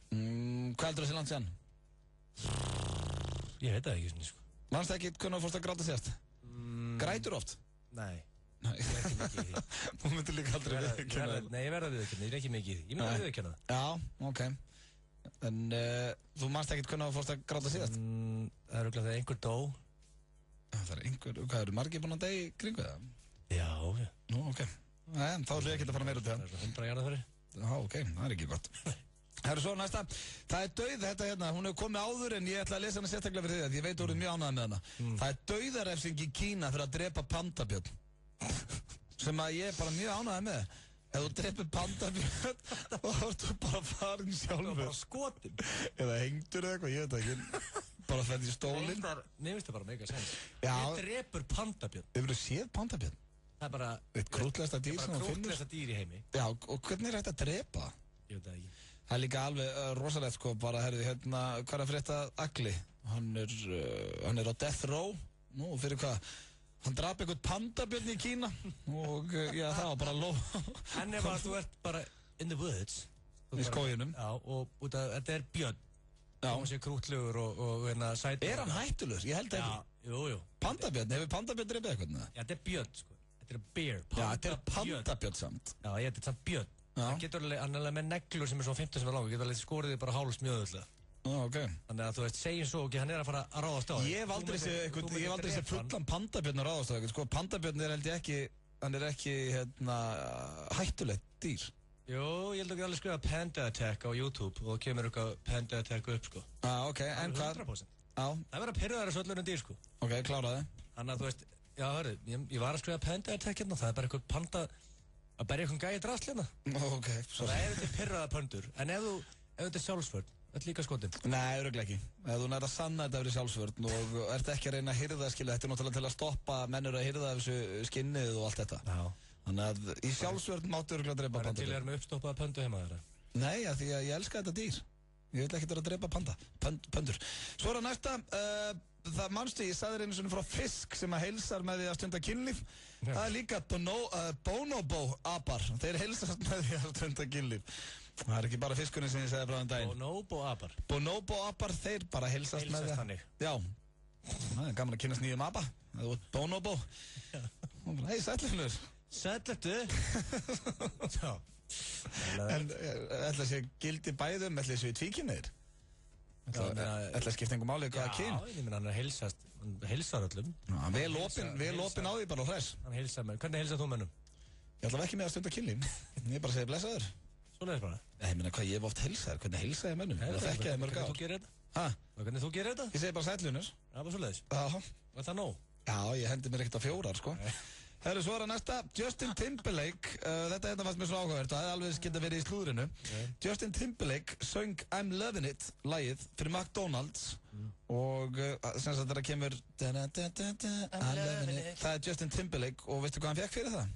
Hvað heldur það sé langt síðan? Ég veit það ekki svona, sko. Manst það ekki hvernig þú fórst að gráta síðast? Grætur oft? Nei, ég er ekki mikið í því. Þú myndir líka aldrei viðurkenna það. Nei, ég verða viðurkenna, ég er ekki mikið í því. Ég myndi viðurkenna það. Já, ok. En þú manst ekki hvernig þú fórst að gráta síðast? Það er auðvitað þegar einhver dó. Það er einhver, hvað eru margir búin að degi kringu það? Já. Nú, ok. Nei, þá ætlum ég ekki að fara meira út í það. Það er 100 jarðar fyrir. Já, ok, það er ekki gott. Það er svo næsta, það er dauð þetta hérna, hún hefur komið áður en ég ætla að lesa hana sérstaklega fyrir því að ég veit orðið mjög ánægð með hana. Það er dauðarefsing í Kína fyrir að drepa pandabjörn. Sem að ég er bara mjög ánægð með. Ef þú drepur pandabjörn, þá ertu bara farin sjálfur. Það er bara skotin. Eða hengtur eða eitthvað, ég veit ekki. Bara fætt í stólinn. Mér finnst það bara mega sens. Já. Ég drepur pandabjörn. Hefur þú séð pandabjörn? Það er bara... Eitt krútlegasta dýr sem þú finnur. Krútlegasta dýr í heimi. Já, og hvernig er þetta að drepa? Ég veit það ekki. Það er líka alveg rosalegt sko, bara herði hérna, hvað er að frétta Agli? Hann er á death row, nú fyrir hvað? Hann drap eitthvað pandabjörn í Kína og já, það var bara ló. En ef að þú ert bara in the woods Í skóginum. Já, og út af, þetta er björn. Já. Hún sé krútlegur og sætur. Er hann hættulegur? Ég held ekki. Já, jú. Pandabjörn, hefur pandabjörn drepið eitthvað? Já, þetta er björn, sko. Þetta er bear. Já, þetta er pandabjörn samt. Já, þetta er samt björn. Hann getur alveg með neglur sem er svona 15 sem er langur, getur alveg skorið þig bara hálfsmjöðulega. Ok. Þannig að þú veist, segjum svo ekki, hann er að fara að ráðast á þig. Ég hef aldrei séð fullan pandabjörn að ráðast á þig. Sko, pandabjörn er held ég ekki, hann er ekki, hættulegt dýr. Jú, ég held ekki alveg skrifa Panda Attack á YouTube og kemur eitthvað Panda Attack upp, sko. Ok, en hvað? 100%. Já. Það verður að pirraðara söllur en dýr, sko. Ok, kláraði. Þannig að þú veist, já, hörru, ég var að skrifa Panda Attack hérna, það er bara eitthvað panda að berja eitthvað gæði drasl hérna. Ok, svo. Það er þetta pirraða pöndur, en ef þetta er sjálfsvörn, þetta er líka skotin. Nei, örugglega ekki. Ef þú nær að sanna þetta verið sjálfsvörn og ert ekki að reyna að hirða, skilja, þetta er náttúrulega til að stoppa mennur að hirða af þessu skinnið og allt þetta. Já. Þannig að í sjálfsvörn máttu örugglega drepa panda. Það er til að vera með uppstoppaða pöndu heima þeirra. Nei, því að ég elska þetta dýr. Ég vil ekki vera að drepa pöndur. Svo er að næsta, það manstu, ég sagði einu svona frá fisk sem að heilsar með því að stunda kynlíf. Það er líka bonobo-apar. Þeir heilsast með því að stunda kynlíf. Það er ekki bara fiskunni sem ég segði frá þann daginn. Bonobo-apar? Bonobo-apar, þeir bara heilsast með því. Heilsast þannig? Já. Það er gaman að kynast nýjum apa. Það er bonobo. Hei, sætlunur. Sætlertu? Já. En ætla að sé gildi bæðum, ætla að sé tvíkynniðir? Ætla að skipta einhver máli hvaða kyn? Já, ég meina hann heilsar öllum. Vel opinn á því bara og hress. Hann heilsar menn. Hvernig heilsar þú mennum? Ég ætla ekki með að stunda kynlíf. Ég bara segi blessaður. Svoleiðis bara? Ég meina hvað ég hef oft heilsað. Hvernig heilsað ég mennum? Það þekki ég mörg ár. Hvernig þú gerir þetta? Hæ? Hvernig þú gerir þetta? Ég segi bara sætlunur. Já, bara svoleiðis. Já. Er það nóg? Já, ég hendi mér ekkert á 4, sko. Það eru svara næsta, Justin Timberlake, þetta fannst mér svo áhugavert, það hefði alveg geta verið í slúðrinu. Justin Timberlake söng I'm Lovin' It, lagið, fyrir McDonald's og sem sagt þetta kemur I'm Lovin' It, það er Justin Timberlake og veistu hvað hann fekk fyrir það?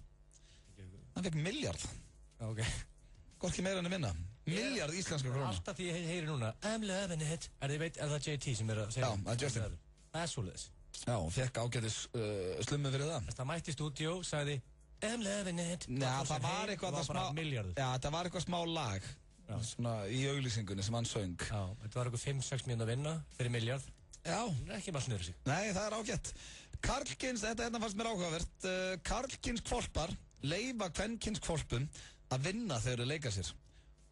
Hann fekk miljard. Ok. Hvorki meira en minna. Miljard íslenska króna. Alltaf því ég heyri núna I'm Lovin' It, er það JT sem er að segja? Já, það er Justin. Það er svoleiðis. Já, hún fekk ágætis slummu fyrir það. Það mætti í stúdíó, sagði I'm loving it. Já, það var eitthvað það var eitthvað smá lag svona í auglýsingunni sem hann söng. Já, þetta var eitthvað 5-6 mínútur að vinna fyrir miljard. Já. Ekki bara snurri sig. Nei, það er ágætt. Karlkyns, þetta fannst mér áhugavert, karlkyns hvolpar leyfa kvenkyns hvolpum að vinna þegar þeir leika sér.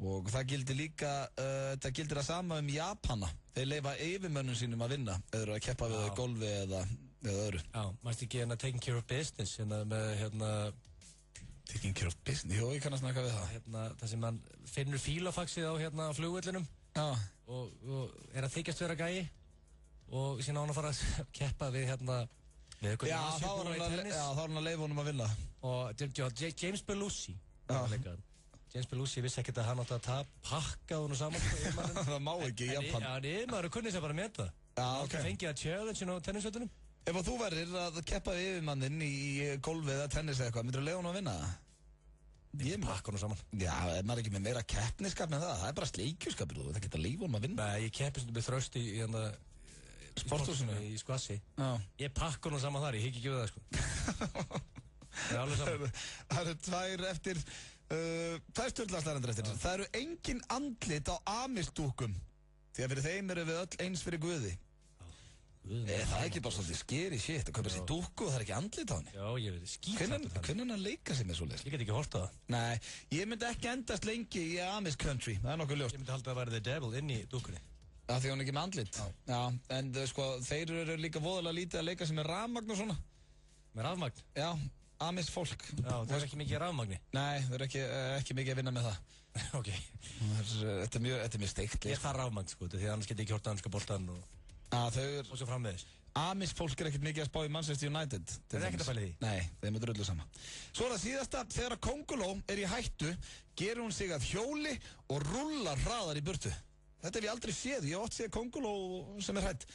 Og það gildir líka, þetta gildir að sama Japana. Þeir leyfa yfirmönnum sínum að vinna eða eru að keppa við golfi eða öðru. Já, mæstu ekki Taking Care of Business með Taking Care of Business? Jó, ég kannast snakka við það. Það sem hann finnur fílafaxið á flugvellinum og er að þykjast vera gæi og síðan á hann að fara að keppa við Já, þá er hann að leyfa honum að vinna. Og James Belushi James Belushi vissi ekkert að hann átti að pakka honum saman. Það má ekki í Japan. En maður kunni sér bara með það. Já, ok. Það fengið að challenge á tennisvöldunum. Ef þú verður að keppa yfirmannin í golfi eða tennis eða eitthvað, myndir þú leiða honum að vinna það? Ég pakka honum saman. Já, er maður ekki með meira keppniskap með það? Það er bara sleikjuskapur, þú veit ekki að leiða honum að vinna. Nei, ég keppi svona með þröst í sporthúsinu í skvassi. Ég pakka honum saman þar, ég higg ekki við það, sko. Það er alveg saman. Það eru 2 eftir. Það er stjórnlagslærandur eftir. Það eru engin andlit á Amish-dúkum því að fyrir þeim eru við öll eins fyrir Guði. Það er ekki bara svolítið scary shit að kaupa sér dúku og það er ekki andlit á henni. Já, ég veit, skítrættu það. Hvernig hann leika sér með svo leys? Ég get ekki hort á það. Nei, ég myndi ekki endast lengi í Amish country, það er nokkuð ljóst. Ég myndi halda að vera the devil inn í dúkunni. Já, því hann er ekki með andlit. Já, en sko, þeir eru líka voðalega lítið að leika sér með rafmagn og svona. Með rafmagn? Já. Amish fólk. Já, það er ekki mikið rafmagni. Nei, það er ekki mikið að vinna með það. Ok. Þetta er mjög steikt. Ég þarf rafmagn, sko, því annars get ég ekki hort að hanska boltan og svo framvegis. Amish fólk er ekkert mikið að spá í Manchester United. Það er ekkert að pæla því? Nei, þeim er drullu sama. Svo er það síðasta, þegar Konguló er í hættu, gerir hún sig að hjóli og rullar hraðar í burtu. Þetta hef ég aldrei séð. Ég hef oft séð Konguló sem er hætt.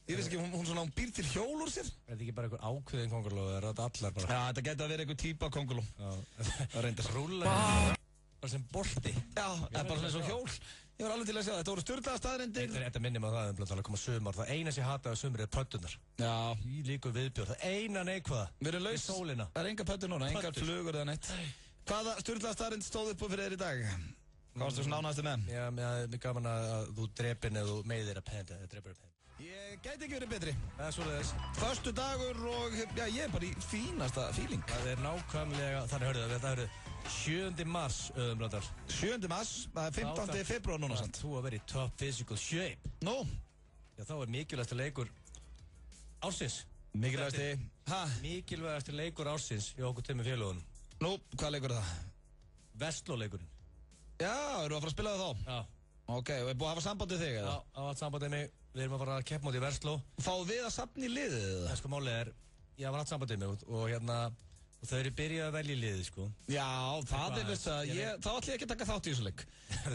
Ég veist ekki, hún býr til hjól úr sér. Er þetta ekki bara einhver ákveðin konguló eða er þetta allar bara? Já, þetta getur að vera einhver típa konguló. Það reyndar. Rúlla bara sem bolti. Já, það er bara svona hjól. Ég var alveg til að segja það. Þetta voru stjórnlega staðrendir. Þetta minnir maður það, það er að koma sumar. Það eina sem ég hataði á sumri er pöttunar. Já. Í líku viðbjörn. Það eina neikvæða. Við erum laus. Það er enga pöttur núna, engar flugur eða neitt. Hvaða stjórnlega staðrend stóð upp fyrir þér í dag? Hvað varstu svona ánægðastu með hann? Já, mér gaman að þú drepin eða þú meiðir að penda, eða drepur að penda. Ég gæti ekki verið betri. Það er svoleiðis. Föstu dagur og, já, ég er bara í fínasta feeling. Það er nákvæmlega, þannig hörðu það, þetta hörðu 7. mars, Blöndal. 7. mars, það er 15. februar núna samt. Þú að vera í top physical shape. Nú? Já, þá er mikilvægasti leikur ársins. Mikilvægasti leikur ársins í okkur tveimur félögunum. Nú, hvað leikur er það? Vestló-leikurinn. Já, eru að fara að spila það þá? Já. Ok, og er búið að hafa sambandið þig eða? Já, hafa sambandið mig. Við erum að fara að keppa móti í Vestló. Fáðu við að safna í liðið eða? Það sko málið er, ég var haft sambandið mig og þau eru byrjað að velja í liðið sko. Já, það er vist að þá ætlum ég ekki að taka þátt í þessu leik.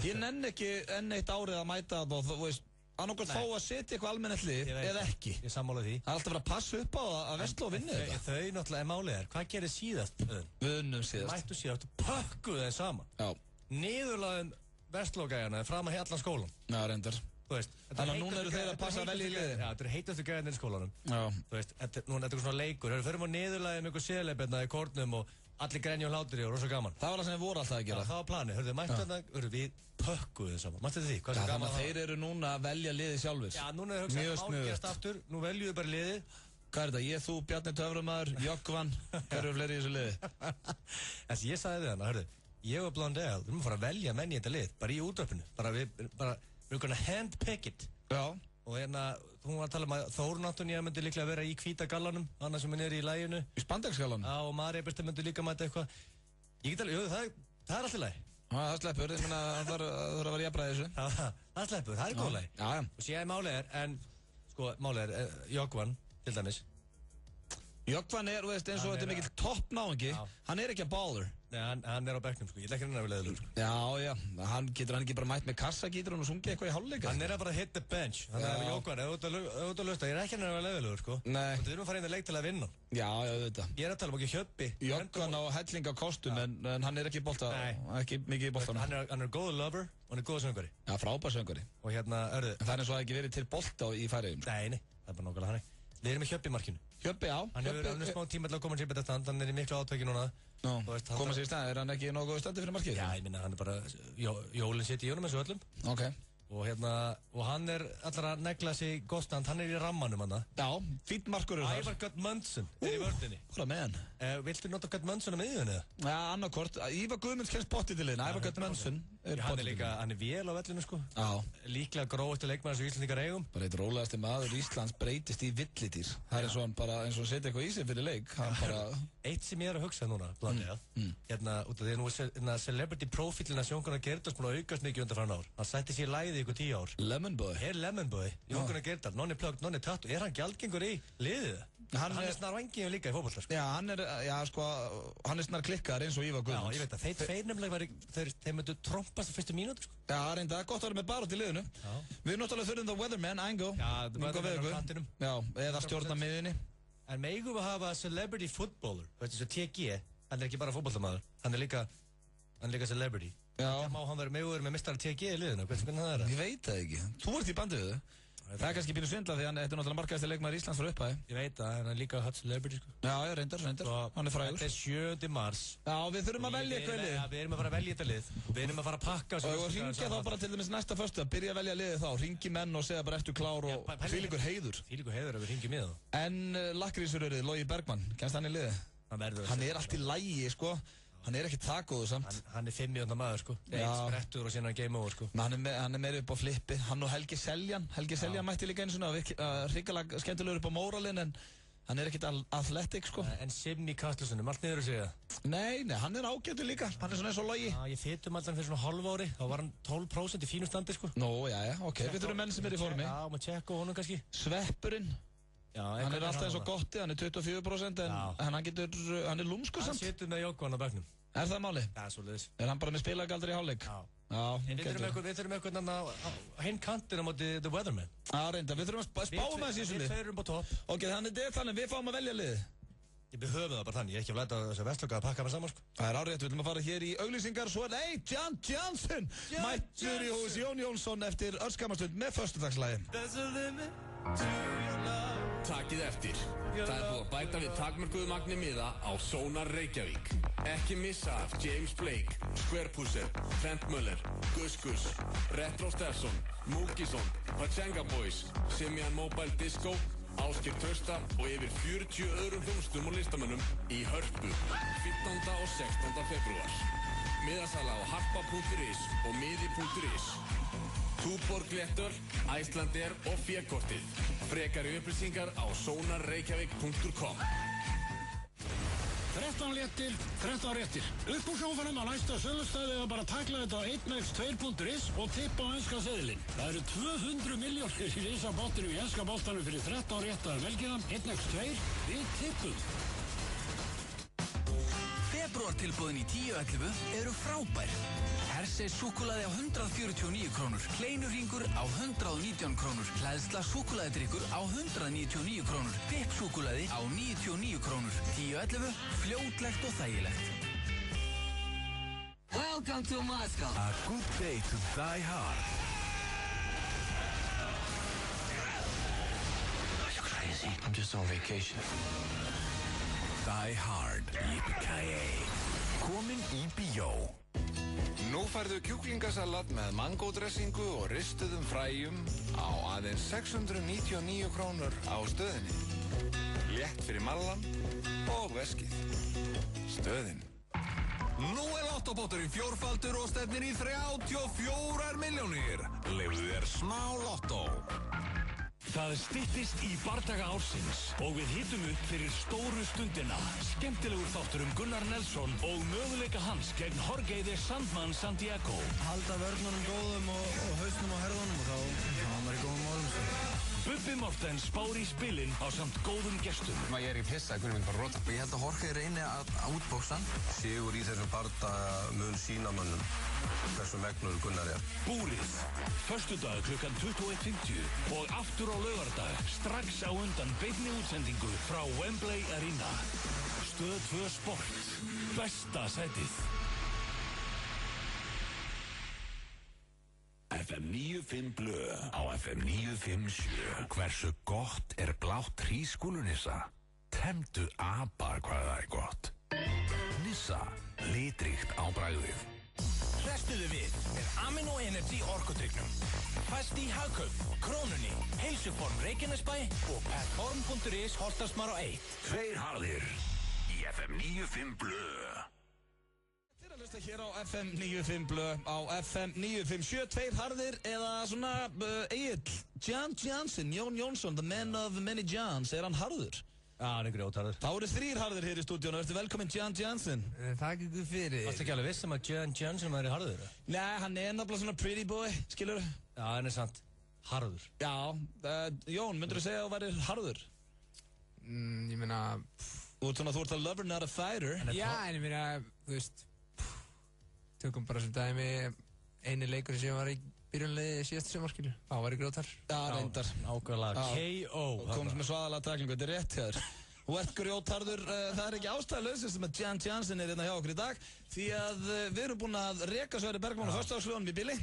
Ég nenn ekki enn eitt árið að mæta það og þú veist, annarkvæmt fá að setja eitthvað almennilegt lið eða ekki. Ég sammála því. Það er alltaf að passa upp á að Vestló vinni þetta. Þau náttúrulega málið er, hvað gerir síðast? Við unnum síðast. Mættu síðast og pökkuðu þeim saman. Já. Niðurlaðum Vestló-gæjana fram að allan skólan. Já, reyndar. Þú veist, þannig að núna eru þeir að passa að velja í liði. Já, þetta eru heitastu gæjarnir í skólanum. Já. Þú veist, núna er þetta svona leikur. Við förum á niðurlaðum ykkur séleibirna í kórnum og allir grenja og hlátri og rosa gaman. Það var það sem við vorum alltaf að gera. Það var planið. Hörðu, mættu þetta, við pökkuðu þið saman. Mættu því, hvað sem gaman það var. Þannig að þeir eru núna að velja liði sjálfur. Já, núna er það hugsað að gerast aftur. Nú veljum við bara liðið. Hvað er þetta? Ég, þú, Bjarni Töframaður, Jökvan, hver eru fleiri í þessu liði? Þessi, ég sagði við hann, hörðu, ég og Blondell, við erum að fara að velja menn í þetta lið, bara í útvarpinu. We're gonna handpick it. Já. Og hún var að tala um að Þórun Antonía myndi líklega vera í hvíta gallanum, annars sem henni er í læginu. Í spandegsgallanum? Já, og Marja Birta myndi líka mæta eitthvað. Ég get alveg, það er alltaf læg. Það sleppur, ég meina, það þarf að vera jafnræði þessu. Það sleppur, það er góð læg. Já. Og sér málið er, málið er, Jökvan, til dæmis. Jökvan er, veist, eins og þetta er mikill toppnáðingi, hann er ekki að baller. Nei, hann er á bekknum, sko, ég ætla ekki að leðilegur, sko. Já, hann getur hann ekki bara mætt með kassagítur og sungið eitthvað í hálfleika? Hann er að bara hit the bench, þannig að Jökvan, ef þú ert að lusta, ég er ekki að leðilegur, sko. Nei. Og við erum að fara inn að leik til að vinna. Já, þetta. Ég er að tala um ekki Hjöbbi. Jökvan á helling á kostum, en hann er ekki ekki mikið í boltanum. Hann er góður lover og hann er góður söngvari. Já, frábær söngvari. Og það er eins og það ekki verið til bolta í Færeyjum. Nei, það er bara nákvæmlega þannig. Við erum með Hjöbbi í markinu. Hjöbbi, já. Hann er smá tíma til að koma sér betri stand, hann er í miklu átæki núna. Koma sér í stand, er hann ekki nógu standi fyrir markið? Já, ég minna, hann er bara, jólinn sitt í jónum eins og öllum. Ok. Og hann er allra að negla sig gott stand, hann er í rammanum hann. Já, fínt markur er það. Ævar Gudmundsson er í vördinni. Hvað með hann? Viltu nota Gudmundsson á miðjunni? Já, annarkort. Ívar Guðmunds kennst pottið til hérna, Ævar Gudmundsson er pottið til hérna. Hann er vel á vellinu, sko. Já. Líklega gróðustu leikmann sem Íslandingar eigum. Bara eitt rólegasti maður Íslands breytist í villidýr. Það er eins og hann bara, eins og hann setja eitthvað í sig fyrir leik. Eitt sem ég er að hugsa núna, Blondell, út af því að nú er celebrity profilina Jón Gerdals búin að aukast mikið undan fram ár. Hann sætti sér læði ykkur 10 ár. Lemon Boy. Lemon Boy, Jón Gerdal, nonni plögg, nonni tattu. Er hann gjaldgengur í liðið? Hann er snar vangiðum líka í fótbolta, sko. Já, hann er snar klikkar eins og Ívar Guðmunds. Já, ég veit að þeir tveir nefnilega þeir myndu trompast á fyrstu mínútu, sko. Já, reynda, gott að vera með barótt í liðinu. Við erum náttúrulega þurfum The Weatherman, Ango. Já, The Weatherman á kantinum. Já, eða stjórna miðinni. En megum við hafa celebrity footballer, veistu svo TG, hann er ekki bara fótboltamaður, hann er líka celebrity. Já. Hann megum við með mistara TG í liðinu, hvernig það er það? Ég veit það ekki. Þú ert í bandið við þau. Það er kannski býnum svindla því hann er náttúrulega markaðasti leikmaður Íslands frá upphæði. Ég veit það, hann er líka hot celebrity, sko. Já, reyndar. Hann er frægur. Þetta er 7. mars. Já, við þurfum að velja eitthvað lið. Já, við erum að fara að velja þetta lið. Við erum að fara að pakka. Og hringja þá bara til dæmis næsta föstudag, byrja að velja liðið þá. Hringi menn og segja bara ertu klár og fylgur heiður. Fylgur heiður að við hringjum í þá. En lakkrísurörið, Logi Bergmann, kennst hann í liðið? Hann er allt í lagi, sko. Hann er ekki það góðu samt. Hann er 5 mínúta maður, sko. Eitt sprettur og síðan hann game over, sko. Hann er meira upp á flippi. Hann og Helgi Seljan. Helgi Seljan mætti líka einu svona hrikalega skemmtilegur upp á móralinn, en hann er ekkert athletic, sko. En Simmi Kastlussonum, allt niður að segja? Nei, hann er ágættur líka. Hann er svona eins og Logi. Já, ég fytum allan fyrir svona hálf ári. Þá var hann 12% í fínu standi, sko. Nú, já, ok. Við þurfum menn sem er í formi. Já, maður tjekka honum kannski. Sveppurinn. Já, hann er alltaf eins og Gotti, hann er 24%, en hann er lúmskur samt. Hann situr með Jókvan á bekknum. Er það máli? Já, svoleiðis. Er hann bara með spilagaldri í hálfleik? Já. En við þurfum eitthvað á hinn kantin á móti The Weatherman. Já, reynda, við þurfum að spáum að þessu lið. Við tveir erum på topp. Ok, þannig við fáum að velja lið. Við höfum það bara þannig, ég er ekki að læta þess að vestlöka að pakka með saman, sko. Það er árétt, við viljum að fara hér í auglýsingar, svo er John Johnson mættur í hús Jón Jónsson eftir örskamastund með föstudagslægi. Takk mikið eftir. Það búið að bæta við takmörkuðu magni miða á Sónar Reykjavík. Ekki missa af James Blake, Square Pusher, Trent Muller, Gus Gus, Retro Stefson, Múkisson, Pachenga Boys, Simian Mobile Disco, Ásgeir Trausta og yfir 40 öðrum hljómsveitum og listamönnum í Hörpu 15. og 16. febrúar. Miðasala á harpa.is og miði.is. Túborg Léttöl, Icelandair og Fékortið. Frekari upplýsingar á sonarreykjavík.com. 13 léttir, 13 réttir. Upp úr sófanum á næsta sölustæði eða bara takla þetta á 1x2.is og tippa á enska seðilinn. Það eru 200 milljónir í risabottinum í enska boltanum fyrir 13 réttar velgiðan. 1x2, við tippum. Febrúartilboðin í 10.11 eru frábær. Hershey's súkkulaði á 149 krónur, kleinurringur á 119 krónur, hlæðsla súkkulaðidrykkur á 199 krónur, pippsúkkulaði á 99 krónur. 10.11, fljótlegt og þægilegt. Welcome to Moscow. A good day to die hard. Are you crazy? I'm just on vacation. Die Hard, yippee-ki-yay. Komin í bíó. Nú færðu kjúklingasalat með mangódressingu og ristuðum fræjum á aðeins 699 krónur á stöðinni. Létt fyrir mallan og veskið. Stöðin. Nú lottobótturinn fjórfaldur og stefnir í 34 milljónir. Leyfðu þér smá lottó. Það styttist í bardaga ársins og við hittum upp fyrir stóru stundina. Skemmtilegur þáttur Gunnar Nelson og möguleika hans gegn Jorge de Sandman Santiago. Halda vörnunum góðum og hausnum og herðunum og þá hann var í góðum málum. Bubbi Mortens spár í spilin á samt góðum gestum. Ég er í pissa, hvernig myndi bara rota. Ég held að Jorge reyni að útbóksa. Sigur í þessum bardaga mun sína mönnum hversu megnur Gunnar er. Búrið, föstudag klukkan 21:50 og aftur á laugardag strax á undan beinni útsendingu frá Wembley Arena. Stöð 2 Sport, besta sætið. FM 95 Blö á FM 957. Hversu gott er blátt hrísgrjónunissa? Temdu apa hvað það er gott. Nissa, litríkt á bragðið. Hrestuðu við með Amino Energy orkudrykknum. Fæst í Hagkaup, Krónunni, Heilsuform Reykjanesbæ og Perform.is Holtasmar á 1. Tveir harðir í FM 95 Blö. Hlusta hér á FM 95 Blö á FM 957, tveir harðir eða svona Egill, John Johnson, Jón Jónsson, the man of many Johns, er hann harður? Já, hann er grjótharður. Þá eru þrír harðir hér í stúdíónu, ertu velkominn John Johnson. Takk ykkur fyrir. Varstu ekki alveg viss að John Johnson væri harður? Nei, hann er náttúrulega svona pretty boy, skilur? Já, hann er sant, harður. Já, Jón, myndur þú segja að þú væri harður? Ég meina... Þú ert a lover, not a fighter. Já, en ég meina, þú veist... Tökum bara sem dæmi eini leikur sem var í byrjunliði síðastu sumarskilu. Þá var ég grjótar. Já, reyndar. Ákveðlega. K.O. Komst með svaðalega taklingu, þetta er rétt hér. Þú ert grjótarður, það er ekki ástæðulausist sem að John Johnson er hérna hjá okkur í dag því að við erum búin að reka Sverri Bergmann á föstudagslögunum í bili.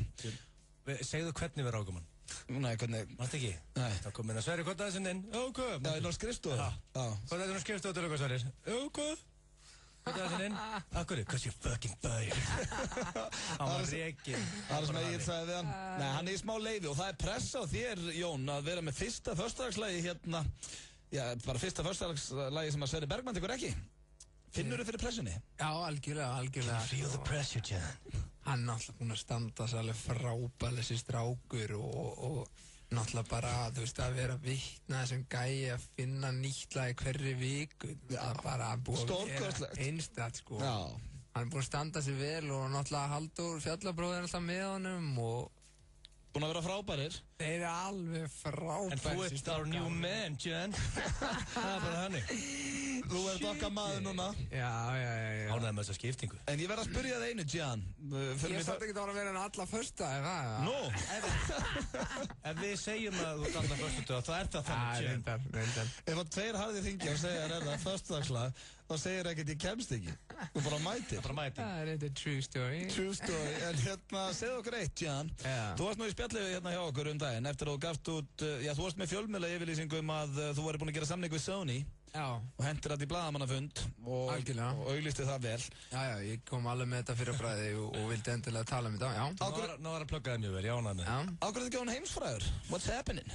Segðu hvernig við rákum hann. Nei, hvernig? Mást ekki? Nei. Þá kom hérna Sverri, hvað er þessin inn? Ok. Já, ég náðu skrifstofu. Hvað er þetta skrifstofu til okkar, Sverri? Ok. Hvað er þessin inn? Akkur, because you're fucking fire. Hann var rekin. Það er sem ég sagði við hann. Nei, hann er í smá leifi og það er pressa á þér, Jón, að vera með fyrsta föstudagslagi hérna. Já, bara fyrsta föstudagslagi sem að Sverri Bergmann tekur ekki. Finnur þú fyrir pressunni? Já, algjörlega. Can you feel the pressure, John? Hann er alltaf búinn að standa sig alveg frábælega þessi strákur og náttúrulega bara, þú veist, að vera vitna þessum gæi að finna nýtt lag í hverri viku. Það er bara búið að vera einstætt, sko. Já. Hann er búinn að standa sig vel og náttúrulega Halldór Fjallabróðir er alltaf með honum og... Búinn að vera frábærir. Þeir eru alveg frábærir. En þú ert our new man, John. Það er bara hannig. Þú ert okkar maður núna. Já. Ánægði með þessa skiptingu. En ég verð að spyrja það einu, John. Ég satt ekki að vera en alla första, er það? Nú! Ef við segjum að þú ert alla förstu þá er það þannig, John. Reyndar. Ef að tveir harðir hringja og segja að það föstudagslag, þá segir ekkert ég kemst ekki. Þú bara mætir. Það er eitthvað true story. True story. En hérna, segðu okkur eitt, John. Þú varst nú í spjallið hérna hjá okkur um daginn. daginn eftir að þú gafst út, já þú varst með fjölmiðla yfirlýsingum að þú væri búin að gera samning við Sony. Já. Og hendur þetta í blaðamannafund og auglýsti það vel. Já, ég kom alveg með þetta fyrir bræði og vildi endilega tala um þetta, já. Nú var að plugga það mjög vel, já, nanni. Ákveður þið ekki á hann heimsfræður? What's happening?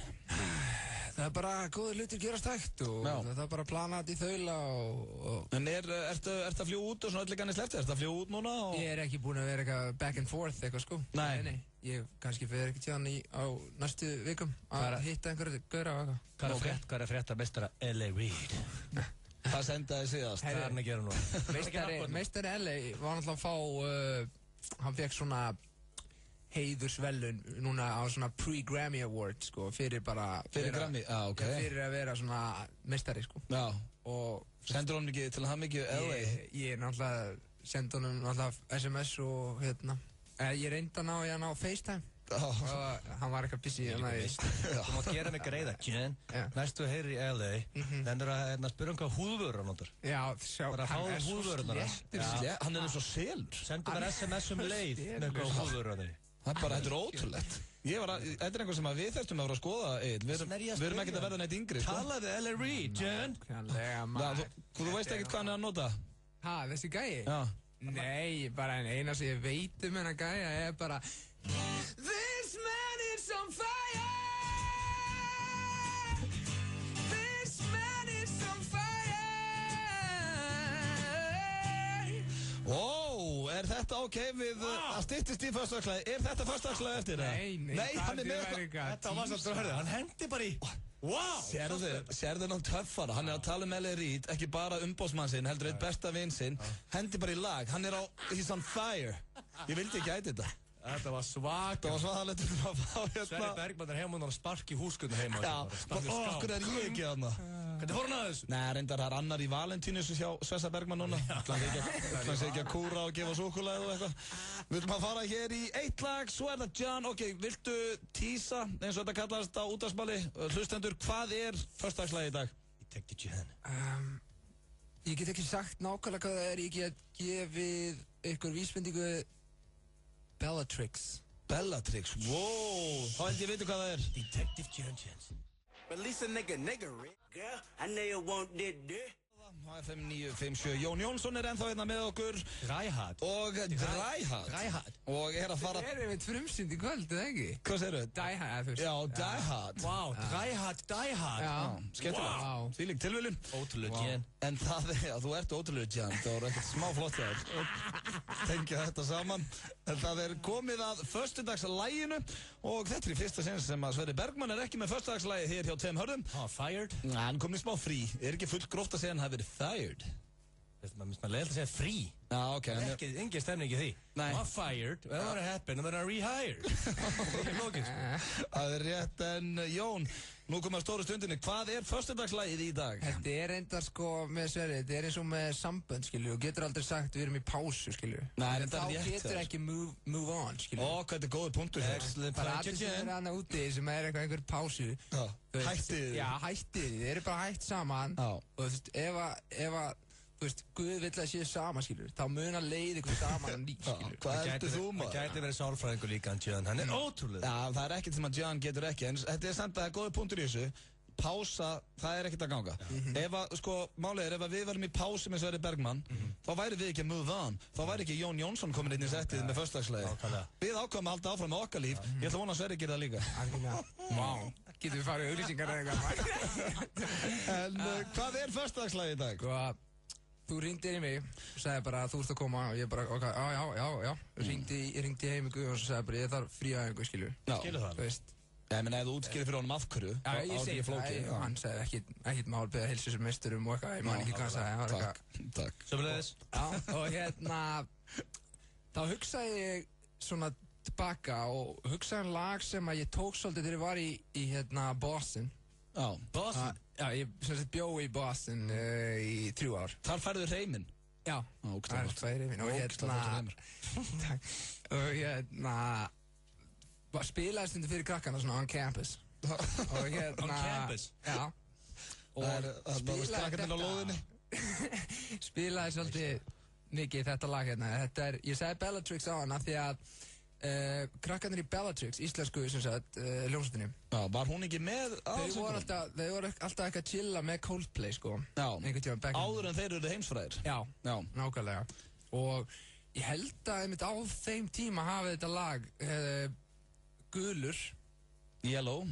Það er bara góður hlutir gerast hægt og það er bara að plana þetta í þaula og... En ertu að fljúa út og svona öll gannis lefti? Ertu að fljúa út núna? Ég er ekki búinn að vera eitthvað back and forth eitthvað sko. Nei. Ég kannski fer ekki tíðan á næstu vikum að hitta einhverju gauðra og eitthvað. Hvað er frétta meistara L.A. Reid? Það sendaði síðast. Hvað er hann að gera nú? Meistari L.A. var náttúrulega að fá, hann fekk svona heiðursvelun núna á svona pre-Grammy Award sko, fyrir bara Grammy? Fyrir að vera svona meistari sko. Já. Og sendur hann ekki til hann mikið LA? Ég náttúrulega sendi honum náttúrulega SMS og hérna ég reyndi að ná í hann á FaceTime og hann var eitthvað busy. Þú mátt gera mig greiða, Jen. Næstu að heyri í LA þendur að spyrja hvað húðvörur hann ándur. Já, bara hann er svo sléttur. Hann er svo selur. Sendu mér SMS leið með hvað húðvörur hann er. Þetta er ótrúlegt. Þetta er einhver sem við þurftum að vera að skoða, Egill. Við erum ekkert að verða neitt yngri. Talaðu L.A. Reid, Jen. Þú veist ekkert hvað hann er að nota? Þessi gæi? Já. Nei, bara eina sem ég veit hennar gæja er bara This man is on fire This man is on fire Er þetta ok við að styttist í föstudagsslagi? Er þetta föstudagsslagi eftir það? Nei, hann er með þetta var samt að hörðu, hann hendi bara í Sérðu hann töffara, hann er að tala um L.A. Reid, ekki bara umbóðsmann sinn, heldur eitt besta vinn sinn, hendi bara í lag, hann er he's on fire. Ég vildi ekki æti þetta. Þetta var svaka. Það var svakalegt að fá hérna. Sverri Bergman er heima og hann spark í húskunni heima. Já, okkur er ég ekki þarna. Hvernig fór hann að þessu? Nei, reyndar það er annar í Valentínus hjá Svessa Bergman núna. Það sé ekki að kúra og gefa súkkulaði og eitthvað. Við viljum að fara hér í eitt lag, svo er það John. Ok, viltu tísa, eins og þetta kallast á útvarpsmáli, hlustendur, hvað er föstudagslagið í dag? Ég tekti John. Ég get ekki sagt nákvæmlega hvað það er, ég get gefið ykkur vísbendingu Bellatrix. Bellatrix, wow, þá held ég veitu hvað það er. Detective John Jensen. Release a nigga, girl, I know you want this. FM 957, Jón Jónsson er ennþá hérna með okkur. Dræhad. Og Dræhad. Og er að fara... Þetta er einmitt frumsýnd í kvöld, eða ekki? Hvað segir þau? Dræhad, þú veist. Já, Dræhad. Wow, Dræhad. Já, skemmtilega. Þvílík tilviljun. Ótrúlega Jen. En það er, þú ert ótrúlega Jen, það voru ekkert smá flott þér. Tengja þetta saman. En það er komið að föstudagslæginu og þetta er í fyrsta sinn sem að Sverri Bergman er ekki með föstudagslægið hér hjá Tveim hörðum. Fired? Nei, hann kom í smá frí. Er ekki fullt gróft að segja hann hafi verið fired? Maður leiði að segja frí. Já, ok. Engin stemning í því. Nei. Hann var fired, það var að happen, og það var rehired. Það er lókist. Það er rétt, en Jón, nú komum við að stóru stundinni. Hvað er föstudagslægið í dag? Þetta er enda sko með Sverri, þetta er eins og með sambönd, skilju, og getur aldrei sagt við erum í pásu, skilju. Nei, en þá getur ekki move on, skilju. Ó, hvað þetta er góður punktur hér. Bara allir sem er annað úti sem er einhver pásu. Hættið. Já, hættið, þið eru bara hætt saman. Og þú veist, ef að þú veist, Guð vill að séu sama, skilur, þá mun að leiði ykkur saman lík, skilur. Hvað heldur þú maður? Það gæti verið sálfræðingur líka en John, hann er ótrúlega. Já, það er ekkert sem að John getur ekki, en þetta er samt að það er góður punktur í þessu. Pása, það er ekkert að ganga. Ef að, sko, málið er, ef að við varum í pásu með Sverri Bergman, þá væri við ekki að move on. Þá væri ekki Jón Jónsson komin inn í settið með föstudagslægi. Við ákvæmum að halda áfram með okkar líf. Ég ætla að vona að Sverri gera það líka. Vá, getum við farið auglýsingar eða eitthvað. En hvað er föstudagslægi í dag? Þú ringdi í mig og sagði bara að þú ert að koma og ég bara, ok, já. Ég ringdi heim ykkur og sagði bara ég þarf fríaðingu, skilju. Skilju það? Þú veist. Já, ég menna, ef þú útskýrir fyrir honum af hverju. Já, ég segi það, og hann sagði ekkert mál beða heilsu sem meisturum og eitthvað, ég man ekki hvað hann sagði. Takk. Sömuleiðis. Já, og hérna, þá hugsaði ég svona tilbaka og hugsaði lag sem að ég tók svolítið þegar ég var í hérna Boston. Já, Boston? Já, ég bjó í Boston í 3 ár. Þar færðu reyminn? Já, þar færðu reyminn og hérna spilaði stundu fyrir krakkana svona on campus. On campus? Já. Spilaði svolítið mikið þetta lag hérna. Ég sagði Bellatrix á hana því að Krakkarnir í Bellatrix, íslensku sem sagt, hljómsveitinni. Já, var hún ekki með Þau voru alltaf ekki að chilla með Coldplay, sko. Já, áður en þeir eru heimsfræðir. Já, nákvæmlega. Og ég held að einmitt á þeim tíma hafi þetta lag gulur. Yellow,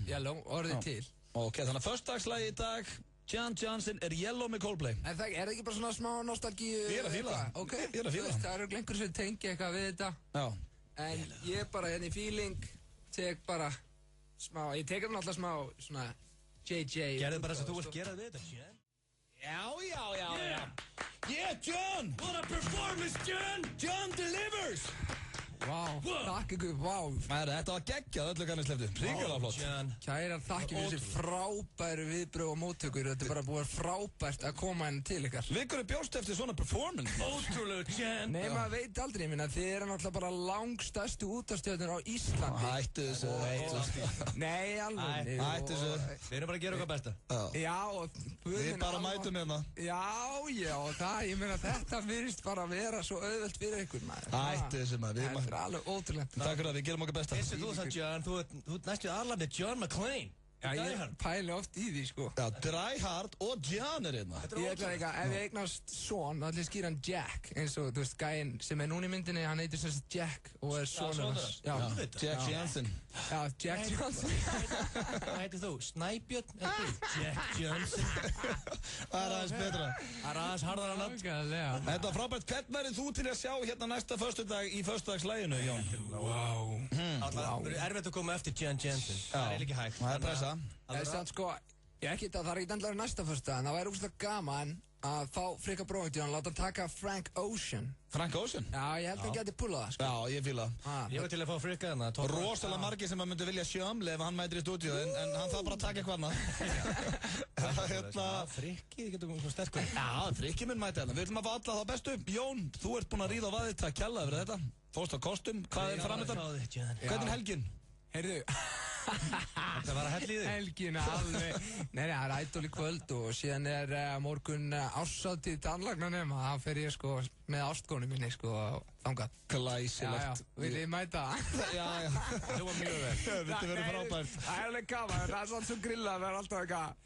orðið til. Ok, þannig að föstudagslagi í dag, Jan Johnson er Yellow með Coldplay. Er það ekki bara svona smá nostalgíu? Ég er að fíla það. Ok, ég er að fíla það. Það eru einhver sem tengi eitthvað við þetta. Já. En ég bara hérna í feeling tek bara smá, ég tek hann alltaf smá svona JJ. Gerðu bara þess að þú vilt gera við þetta, Jan. Já. Yeah, John! What a performance, John! John delivers! Vá, takk ykkur, vá. Þetta var geggjað öllu kannið sleftu. Ríkjala flott. Kærar þakkir fyrir þessi frábæru viðbröð og móttökur. Þetta er bara búið frábært að koma henni til ykkar. Við bjóst eftir svona performance. Ótrúlega, Jan. Nei, maður veit aldrei, minna. Þið eru náttúrulega bara langstærstu útvarpsstjórnir á Íslandi. Hættu þessu. Nei, alveg. Hættu þessu. Við erum bara að gera okkar besta. Já, og við bara mætum hérna. Já, það, ég meina þetta virðist bara að vera svo auðvelt fyrir ykkur, maður. Hættu þessu, maður. Það er alveg ótrúlega. Takk fyrir að við gerum okkar besta. Þessi þú það, John, þú ert næstu aðlarnið John McClane. Já, ég pæli oft í því, sko. Já, Die Hard og John er hérna. Ég ætla eitthvað, ef ég eignast son, þá ætla ég að skýra hann Jack, eins og, þú veist, gæinn sem er núna í myndinni, hann heitir sem sagt Jack og er sonur hans. Já, Jack Johnson. Já, Jack Johnson. Hvað heitir þú? Snæbjörn? Jack Johnson. Það er aðeins betra. Það er aðeins harðara nafn. Þetta var frábært. Hvern verður þú til að sjá hérna næsta föstudag í föstudagslæginu, Jón? Það er erfitt að koma eftir Jan Johnson. Það er ekki hægt. Það er pressa. Það er sann, sko, það er ekki endlega næsta föstudag, en það væri úrslega gaman að fá Frikka bróðingdjón, láta hann taka Frank Ocean. Frank Ocean? Já, ég held að hann geti pullað það, sko. Já, ég fíla það. Ég var til að fá Frikka þarna. Rosalega margir sem myndi vilja sjömli ef hann mætir í stúdíu, en hann þarf bara að taka eitthvað annað. Frikki, þið getur komið svo sterkur. Já, Frikki mun mæti hérna. Við ætlum að fá alla þá bestu. Jón, þú ert búinn að ríða á vaðið, takk kjalla yfir þetta. Fórst á kostum, hvað er framöndan? Hvernig helgin? Heyrðu, þetta var að hella í þig. Helgin alveg. Nei, það er Idol í kvöld og síðan er morgun árshátíð tannlagnanum. Það fer ég sko með ástkonu minni sko þangað. Glæsilegt. Já, vil ég mæta það? Já. Það var mjög vel. Þetta verður frábært. Það er alveg gaman, það er svona svo grillað, það er alltaf eitthvað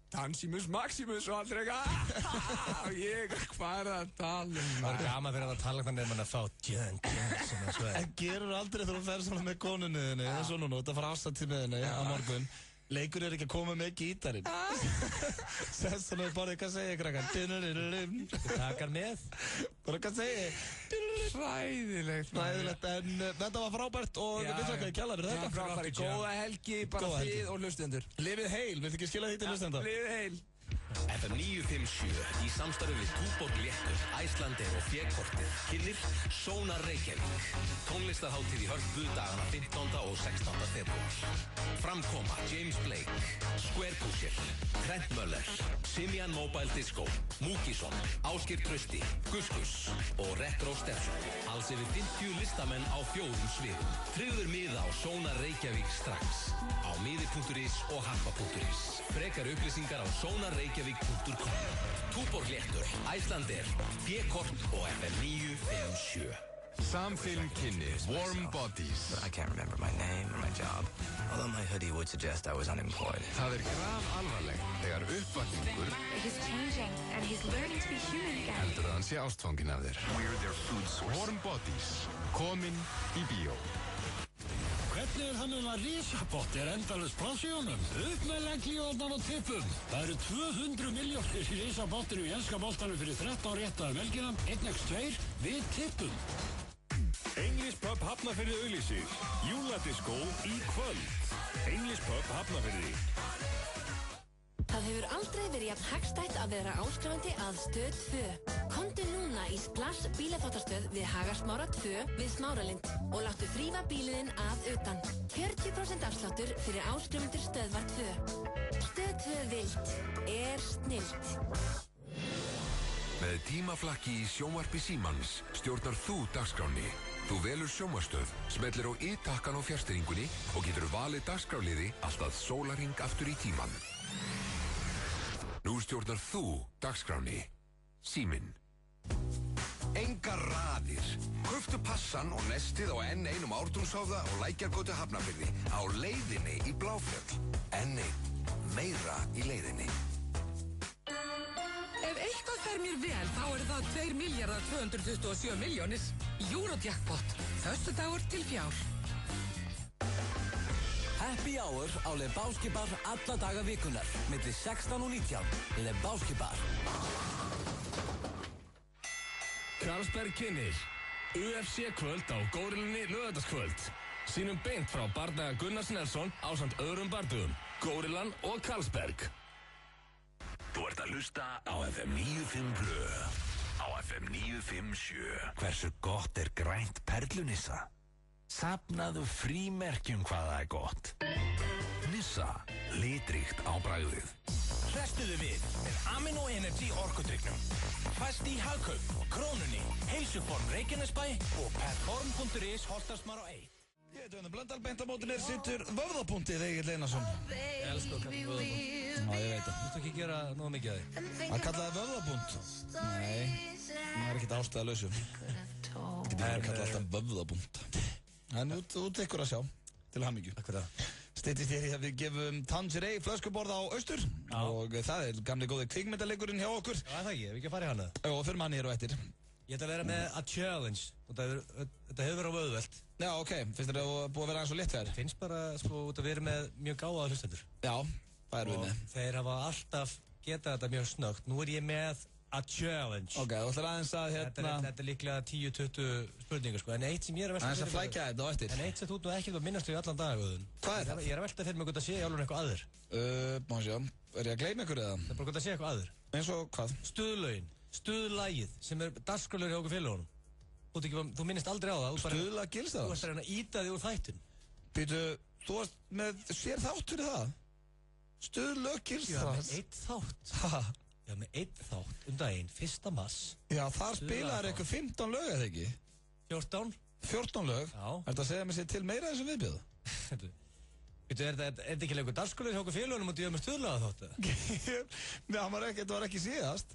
Tansimus Maximus og allir eitthvað hvað er það að tala um? Það er gaman fyrir að tala hvernig mann að fá Jan Johnson. En gerur aldrei þegar þú fer svona með konunni þinni eða svona nú, þetta fara afstætt með henni á morgun. Leikur er ekki að koma með gítarinn. Sess svona bara hvað segir krakkar? Takar með. Bara hvað segir? Hræðilegt. En þetta var frábært og við þakka ekki kjalla fyrir þetta. Frábært, góða helgi, bara þið og hlustendur. Lifið heil, viltu ekki skila því til hlustenda? Lifið heil. FM 957 í samstarfi við Túborg Léttur, Icelandair og Fékortið kynnir Sónar Reykjavík. Tónlistarhátíð í Hörpu dagana 15. og 16. februar. Framkoma James Blake, Square Pusher, Trent Möller, Simian Mobile Disco, Múkisson, Ásgeir Trausti, Guskus og Retro Stefson. Alls yfir 50 listamenn á 4 sviðum. Tryggður miða á Sónar Reykjavík strax á miði.is og harpa.is. Frekar upplýsingar á sonarreykjavík.com. Túborg Léttur, Icelandair, Fékort og FM 957. Samfilm kynni Warm Bodies. I can't remember my name or my job, although my hoodie would suggest I was unemployed. Það graf alvarlegt þegar uppvakningur He's changing and he's learning to be human again. heldur að hann sé ástfanginn af þér. We're their food source. Warm Bodies, komin í bíó. Hvernig er þannig að risapotti er endalaust pláss í honum? Upp með legglífarnar og tippum. Það eru 200 milljónir í risapottinu í enska boltanum fyrir 13 rétta helgina, 1x2 við tippum. English Pub Hafnarfirði auglýsir. Júladisco í kvöld. English Pub Hafnarfirði. Það hefur aldrei verið jafn hagstætt að vera áskrifandi að Stöð 2. Komdu núna í Splash bílaþvottastöð við Hagarsmára 2 við Smáralind og láttu þrífa bíliðinn að utan. 40% afsláttur fyrir áskrifundur Stöðvar 2. Stöð 2 vilt er snillt. Með tímaflakki í sjónvarpi Símans stjórnar þú dagskránni. Þú velur sjónvarpsstöð, smellir á i-takkan á fjarstýringunni og getur valið dagskráliði allt að sólarhring aftur í tíman. Nú stjórnar þú dagskránni. Síminn. Engar raðir. Kauftu passan og nestið á N1 Ártúnshöfða og Lækjargötu Hafnarfirði á leiðinni í Bláfjöll. N1, meira í leiðinni. Ef eitthvað fer mér vel, þá það 2.227.000.000. Eurojackpot. Föstudagur til fjár. Happy Hour á Lebowski Bar alla daga vikunar, milli 16 og 19. Lebowski Bar. Carlsberg kynnir UFC kvöld á Górillunni laugardagskvöld. Sýnum beint frá bardaga Gunnars Nelson ásamt öðrum bardugum, Górillan og Carlsberg. Þú ert að hlusta á FM 95 Blö. Á FM 957. Hversu gott grænt perlunissa? Safnaðu frímerkjum hvað það gott. Nissa, litríkt á bragðið. Hrestuðu við með Amino Energy orkudrykknum. Fæst í Hagkaup, Krónunni, Heilsuform Reykjanesbæ og petform.is Holtasmar á 1. Ég heiti Önnu Blöndal, beint á móti mér situr Vöðvapunktið Egill Einarsson. Ég elskar að kalla Vöðvapunkt. Já, ég veit það. Þú ert ekki að gera nógu mikið af því. Að kalla það Vöðvapunkt? Nei, það ekkert ástæðalausu. Getur verið að kalla alltaf Vöðvapunkt. En út ykkur að sjá, til hamingju. Takk fyrir það. Styttist hér í að við gefum Tangerei flöskuborð á Austur. Og það gamli góði kvikmyndaleikurinn hjá okkur. Já, það ekki, við ekki að fara í hana. Já, fyrir manni hér og eftir. Ég ætla að vera með a challenge. Þetta hefur verið á auðvelt. Já, ok. Finnst þér að búið að vera aðeins og létt þær? Finnst bara, út að vera með mjög gáða hlustendur. Já, það við með. Og þeir hafa alltaf getað þetta mjög snöggt. Nú ég með a challenge. Ok, þú ætlar aðeins að Þetta líklega 10-20 spurningar, en eitt sem ég að velta aðeins að flækja þetta á eftir. En eitt sem þú ekkert að minnast við allan dag, Guðun. Hvað það? Ég að velta fyrir mig hvort að sé alveg eitthvað aður. Má sjá, ég að gleyma ykkur eða? Það bara hvort að sé eitthvað aður. Eins og hvað? Stuðlögin, stuðlægið sem dagskrálur hjá okkur félagunum. Þú minnist aldrei á það. Stuðlag Gilsarans? Þú varst að reyna að ýta þig úr þættin. Býtu, þú varst með sér þátt fyrir það? Stuðlag Gilsarans? Já, með eitt þátt. Já, með eitt þátt daginn, 1. mars. Já, þar spilaður eitthvað 15 lög, eða ekki? 14? 14 lög? Já. Er þetta að segja mér sér til meira þessum viðbjöðu? Býtu, er þetta ekki leikur dagskrálur hjá okkur félagunum og þú með stuðlaga þáttu? Nei, það var ekki síðast.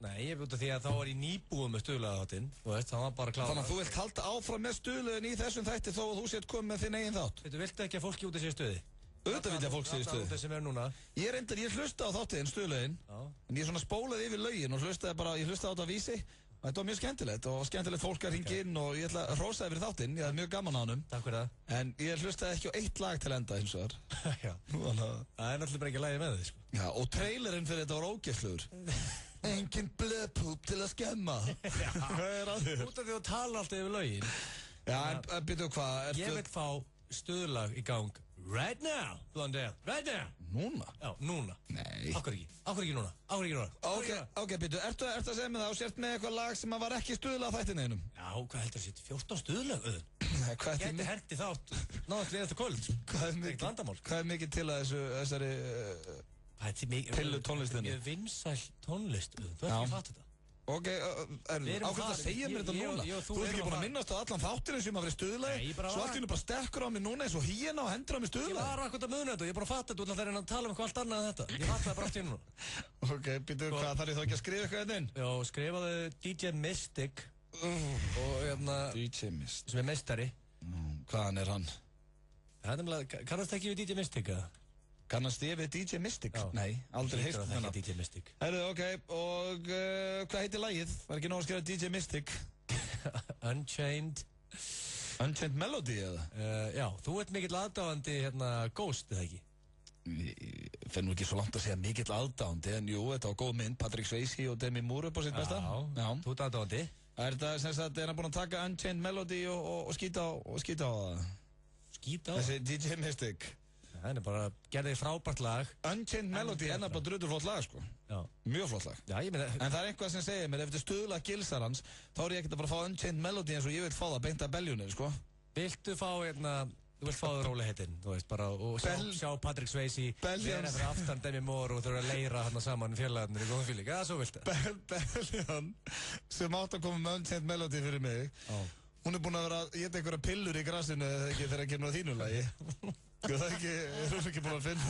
Nei, ég veit því að þá var ég nýbúið með stuðlagaþáttinn, þú veist, það var bara klára. Þannig að þú vilt halda áfram með stuðlögin í þessum þætti þó að þú sért komið með þinn eigin þátt. Viltu ekki að fólki úti sé stuði? Auðvitað vilja að fólk sé stuði. Það sem núna. Ég hlusta á þáttinn stuðlögin, en ég svona spólaði yfir lögin og hlustaði á þetta á Vísi. Þetta var mjög skemmtilegt og skemmtilegt fólk að ringa inn og ég ætla að hrósa yfir þáttinn, ég hafði mjög gaman á honum. Takk fyrir það. En ég hlustaði ekki á eitt lag til enda eins og þar. Já. Það er náttúrulega bara ekki lagið með þig, sko. Já, og trailerinn fyrir þetta var ógeðslegur. Engin blöðpúp til að skemma. Já. Hvað er að þér? Út af því að tala alltaf yfir lögin. Já, en byrju hvað? Ég vil fá stuðlag í gang. Right now, Blondell, right now. Núna? Já, núna. Nei. Af hverju ekki núna? Ok, byrju, ertu að segja mig það og sért með eitthvað lag sem var ekki stuðlað þættin einum? Já, hvað heldur það sétt? 14 stuðlag, auðvun? Nei, hvað er Gæti herti þátt, náttúrulega þetta kvöld. Hvað er mikið til að þessari pillu tónlistinni? Mjög vinsæl tónlist, auðvun, þú ert ekki að fatta þetta. Ok, ákveð að segja mér þetta núna. Þú ert ekki búin að minnast á allan þáttirinn sem að vera stuðlagi. Svo allt hérna bara stekkur á mig núna eins og híina og hendur á mig stuðlagi. Ég var akkurat að muna þetta og ég er bara að fatta þetta út af þeirra að tala um eitthvað allt annað en þetta. Ég fatta það bara allt í núna. Ok, býtu hvað, þarf ég þá ekki að skrifa eitthvað inn? Já, skrifaðu DJ Mystic og DJ Mystic sem meistari. Hvaðan er hann? Kannast ekki við DJ Mystic, eða? Kannast ég við DJ Mystic? Nei, aldrei heist um hennar. DJ Mystic. Herru, ok, og hvað heitir lagið? Var ekki nóg að skrifa DJ Mystic? Unchained Melody, eða? Já, þú ert mikill aðdáandi Ghost, eða ekki? Ég fenn nú ekki svo langt að segja mikill aðdáandi, en jú, þetta var góð mynd, Patrick Swayze og Demi Moore upp á sitt besta. Já, þú ert aðdáandi. Er þetta sem sagt, er hann búinn að taka Unchained Melody og skýta á það? Skýta á það? Þessi DJ Mystic. Það er bara, gerði frábært lag. Unchained Melody er bara drullu flott lag, sko. Já. Mjög flott lag. Já, ég meina... En það er einhvað sem segir mér, ef þetta stuðlag Gilsarans, þá er ég ekkert að bara fá Unchained Melody eins og ég vil fá það beint af beljunni, sko. Viltu fá, þú vilt fá það róleheitinn, þú veist, bara, og sjá Patrick Swayze, vera fyrir aftan Demi Moore og þurfa að leira hann saman félagarnir í góðum fíling, eða svo viltu? Beljan, sem átt að koma með Unchained Melody fyrir mig, hún er búin að vera að geta einhverja pillur í grasinu þegar það kemur á þínu lagi. Er hún ekki búin að finna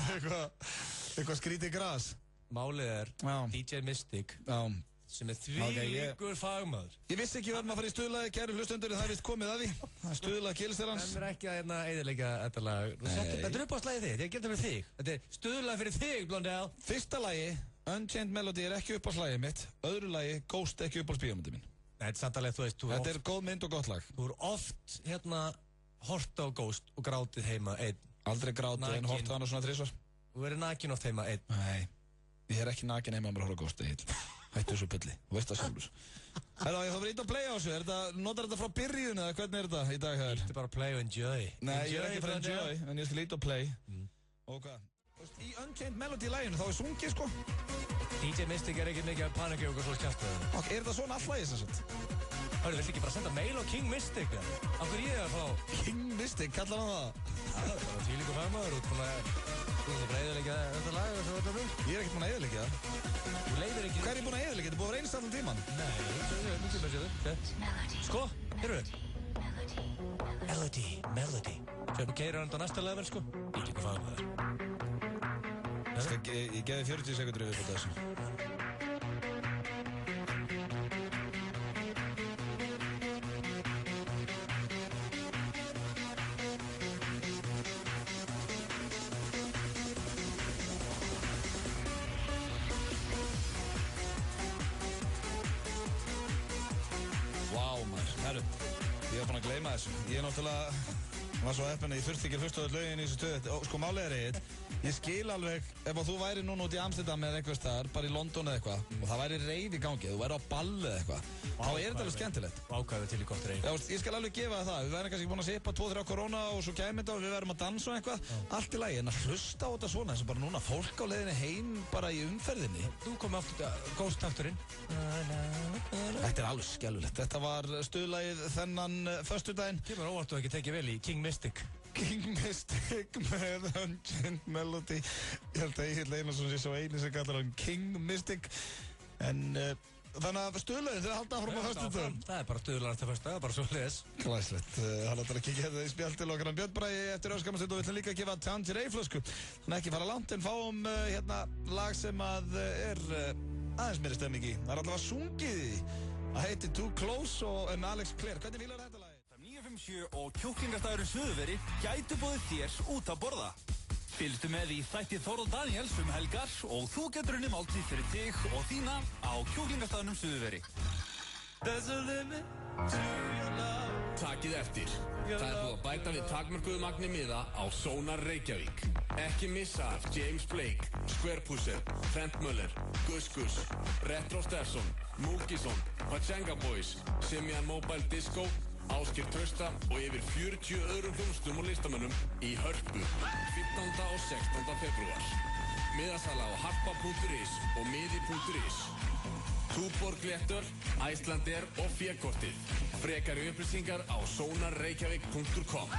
eitthvað skrítið gras? Málið er DJ Mystic sem þvílíkur fagmaður. Ég vissi ekki verðum að fara í stuðlagi, kæru hlustundur, það er vist komið að því. Það er stuðlag Kélstelans. Það er ekki að eyðileggja þetta lag. Þetta er uppáhaldslagið þitt, ég geta fyrir þig. Þetta er stuðlag fyrir þig, Blondell. Fyrsta lagi, Unchained Melody er ekki uppáhaldslagið mitt. Öðru lagi, Ghost ekki uppáhaldsbíómyndin mín. Nei, þetta er samt alveg, þú veist, þetta er góð mynd og gott lag. Þú er oft, hort á Ghost og grátið heima einn. Aldrei grátið en hort á hana svona 3 svar. Þú verður nakin oft heima einn. Nei, ég er ekki nakin heima að bara horfa á Ghost, Egill. Hættu þessu pulli, þú veist það sjálfur. Herra, ég þá verið ít að playa á þessu, notar þetta frá byrjun eða hvernig er þetta í dag hér? Þetta er bara play og enjoy. Nei, ég er ekki frá enjoy, en ég skal ít að play. Og hvað? Í Unchained Melody læginu þá er sungið sko. DJ Mystic er ekki mikið að panika og svona kjaftaði. Ok, er það svona all lagið sem sagt? Hörru, viltu ekki bara senda mail á King Mystic? Af hverju ég að fá? King Mystic, kallar hann það? Það er bara tvílíku fagmaður út búin að eyðileggja þetta lag og svo þetta rugg. Ég er ekkert búin að eyðileggja það. Þú leiðir ekki... Hvað er ég búin að eyðileggja? Þetta er búin að reynast allan tíman. Nei, sko, heyrðu. Melody. Svo keirir hann á næsta level, sko. Tvílíku fagmaður. Ég geði 40 sekundur yfir på þessu. Ég var búinn að gleyma þessu. Ég náttúrulega var svo heppinn að ég þurfti ekki að hlusta á lögin í þessu stöðu. Sko málið er eitt, ég skil alveg ef þú væri núna út í Amsterdam eða einhvers staðar, bara í London eða eitthvað, og það væri reyf í gangi, þú væri á balli eða eitthvað, þá er þetta alveg skemmtilegt. Ákvæðið til í gott reyf. Já, ég skal alveg gefa það. Við verðum kannski búin að sippa 2-3 korona og svo kæmi þetta og við verðum að dansa og eitthvað. Allt í lagi, en að hlusta á þetta svona, eins og bara núna fólk á leiðinni heim bara í umferðinni. Þú komið aftur, Ghost-takturinn. Þetta er alveg skellulegt. Þetta var stuðlagið þennan föstudaginn. Kemur óvart og ekki tekið vel í King Mystic. King Mystic með Unchained Melody. Ég held að Egill Einarsson sé svo eini sem kallar hann King Mystic. En þannig að stuðlagið þeir halda áfram á föstudaginn. Það er bara stuðlagar til föstudag, bara svo leiðis. Glæslegt. Hann ætlar að kíkja þetta í spjall til okkar Björn Bragi eftir öskamastund og við ætlum líka að gefa Tangerine flösku. Þannig ekki fara langt en fáum lag sem að er aðeins meiri stemming í. Það er allavega sungið í. Það heitir Too Close og með Alex Clare. Hvernig fílar þetta lagi? 957 og kjúklingastafurinn Suðurveri gætu bóðið þér út að borða. Fylgstu með í þætti Þóról Daniels helgar og þú getur unnið máltíð fyrir þig og þína á kjúklingastafunum Suðurveri. There's a limit to your love. Takið eftir. Það er búið að bæta við takmörkuðu magni miða á Sónar Reykjavík. Ekki missa af James Blake, Square Pusher, Trent Muller, Gus Gus, Retro Stefson, Múkisson, Pachenga Boys, Simian Mobile Disco, Ásgeir Trausta og yfir 40 öðrum hljómsveitum og listamönnum í Hörpu 15. og 16. febrúar. Miðasala á harpa.is og miði.is. Túborg Léttöl, Icelandair og Fékortið. Frekari upplýsingar á sonarreykjavík.com.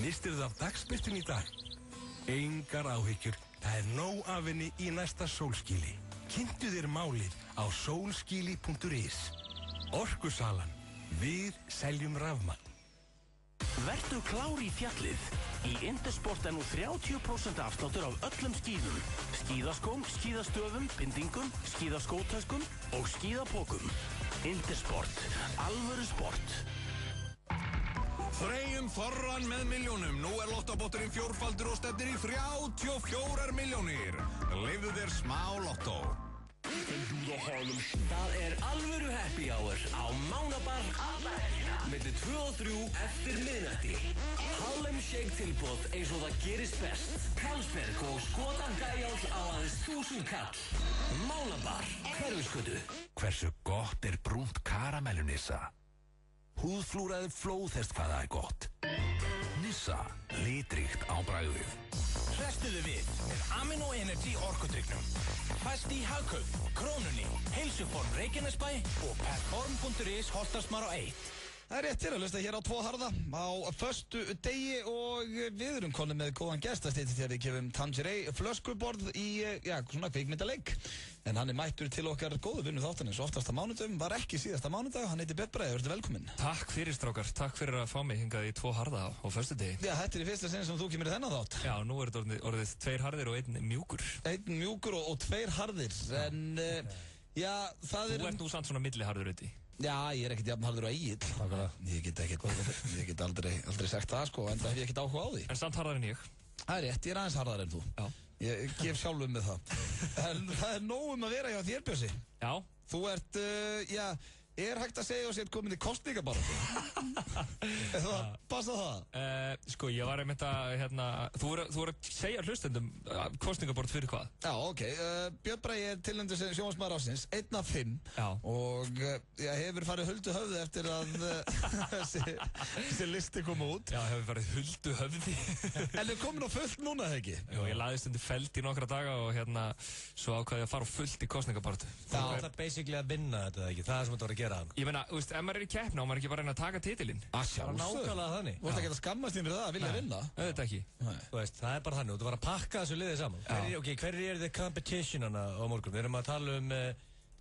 Mistirðu af dagsbirtun í dag? Engar áhyggjur, það er nóg af henni í næsta sólskíli. Kynntu þér málið á solskili.is. Orkusalan. Við seljum rafmagn. Vertu klár í fjallið. Í Intersport er nú 30% afsláttur af öllum skíðum. Skíðaskóm, skíðastöfum, bindingum, skíðaskótöskum og skíðapokum. Intersport. Alvöru sport. Freyjum þorran með milljónum. Nú er lottóbotturinn fjórfaldur og stefnir í 34 milljónir. Leifðu þér smá lottó. Það er alvöru happy hour á Mánabar alla helgina milli 2 og 3 eftir miðnætti. Harlem Shake tilboð eins og það gerist best. Karlsberg og Skodan Gæjáls á aðeins 1000 kall. Mánabar, Hverfisgötu. Hversu gott er brúnt karamellu Nissa? Húðflúraði flóðhest hvað það er gott. Nissa, litríkt á bragðið. Hrestuðu við með Amino Energy orkudrykknum. Fæst í Hagkaup, Krónunni, Heilsuform Reykjanesbæ og Perform.is Holtarsmár á 1. Það er rétt til að hlusta hér á 2 harða á föstu degi og við erum konið með góðan gest að stýttist hér í kefum Tangerine flöskuborð í, svona kvikmyndaleik. En hann er mættur til okkar góðu vinnu þáttanins oftast að mánudagum, var ekki síðasta mánudag, hann heiti Björn Bragi, verður velkominn. Takk fyrir strákar, takk fyrir að fá mig hingað í 2 harða á föstu degi. Já, þetta er í fyrsta sinni sem þú kemur í þennan þátt. Já, nú er þetta orðið 2 harðir og 1 mjúkur. 1 mjúkur og 2 harðir, en... Já, það Þú ert nú samt svona milliharður uti. Já, ég ekkert jafn harður á Egill. Ég get aldrei sagt það, sko, en það hef ég ekkert áhuga á því. En samt harðar en ég. Það er rétt, ég er aðeins harðar en þú. Já. Ég gef sjálfum með það. En það er nóg að vera hjá þér, Bjössi. Já. Þú ert, er hægt að segja og sér komin í kostningabaráttu? Það passa það? Sko, ég var einmitt að, þú voru að segja hlustendum kostningabaráttu fyrir hvað? Já, ok. Björn Bragi er tilnefndur sem sjónvarpsmaður ársins, 1 af 5. Já. Og hefur farið huldu höfði eftir að þessi listi kom út. Já, hefur farið huldu höfði. En er komin á fullt núna, þegar ekki? Jú, ég laðist undir feld í nokkra daga og svo ákvaði ég að fara á fullt í kostningabaráttu. Það er basically að vinna þetta, ekki? Það er sem þetta var að gera hann. Ég meina, þú veist, ef maður er í keppni og maður er ekki bara að reyna að taka titilinn. Nákvæmlega þannig. Þú ert ekki að skammast þín fyrir það að vilja vinna? Auðvitað ekki. Þú veist, það er bara þannig. Þú var að pakka þessu liðið saman. Hverjir eru þið competitionana á morgun? Við erum að tala um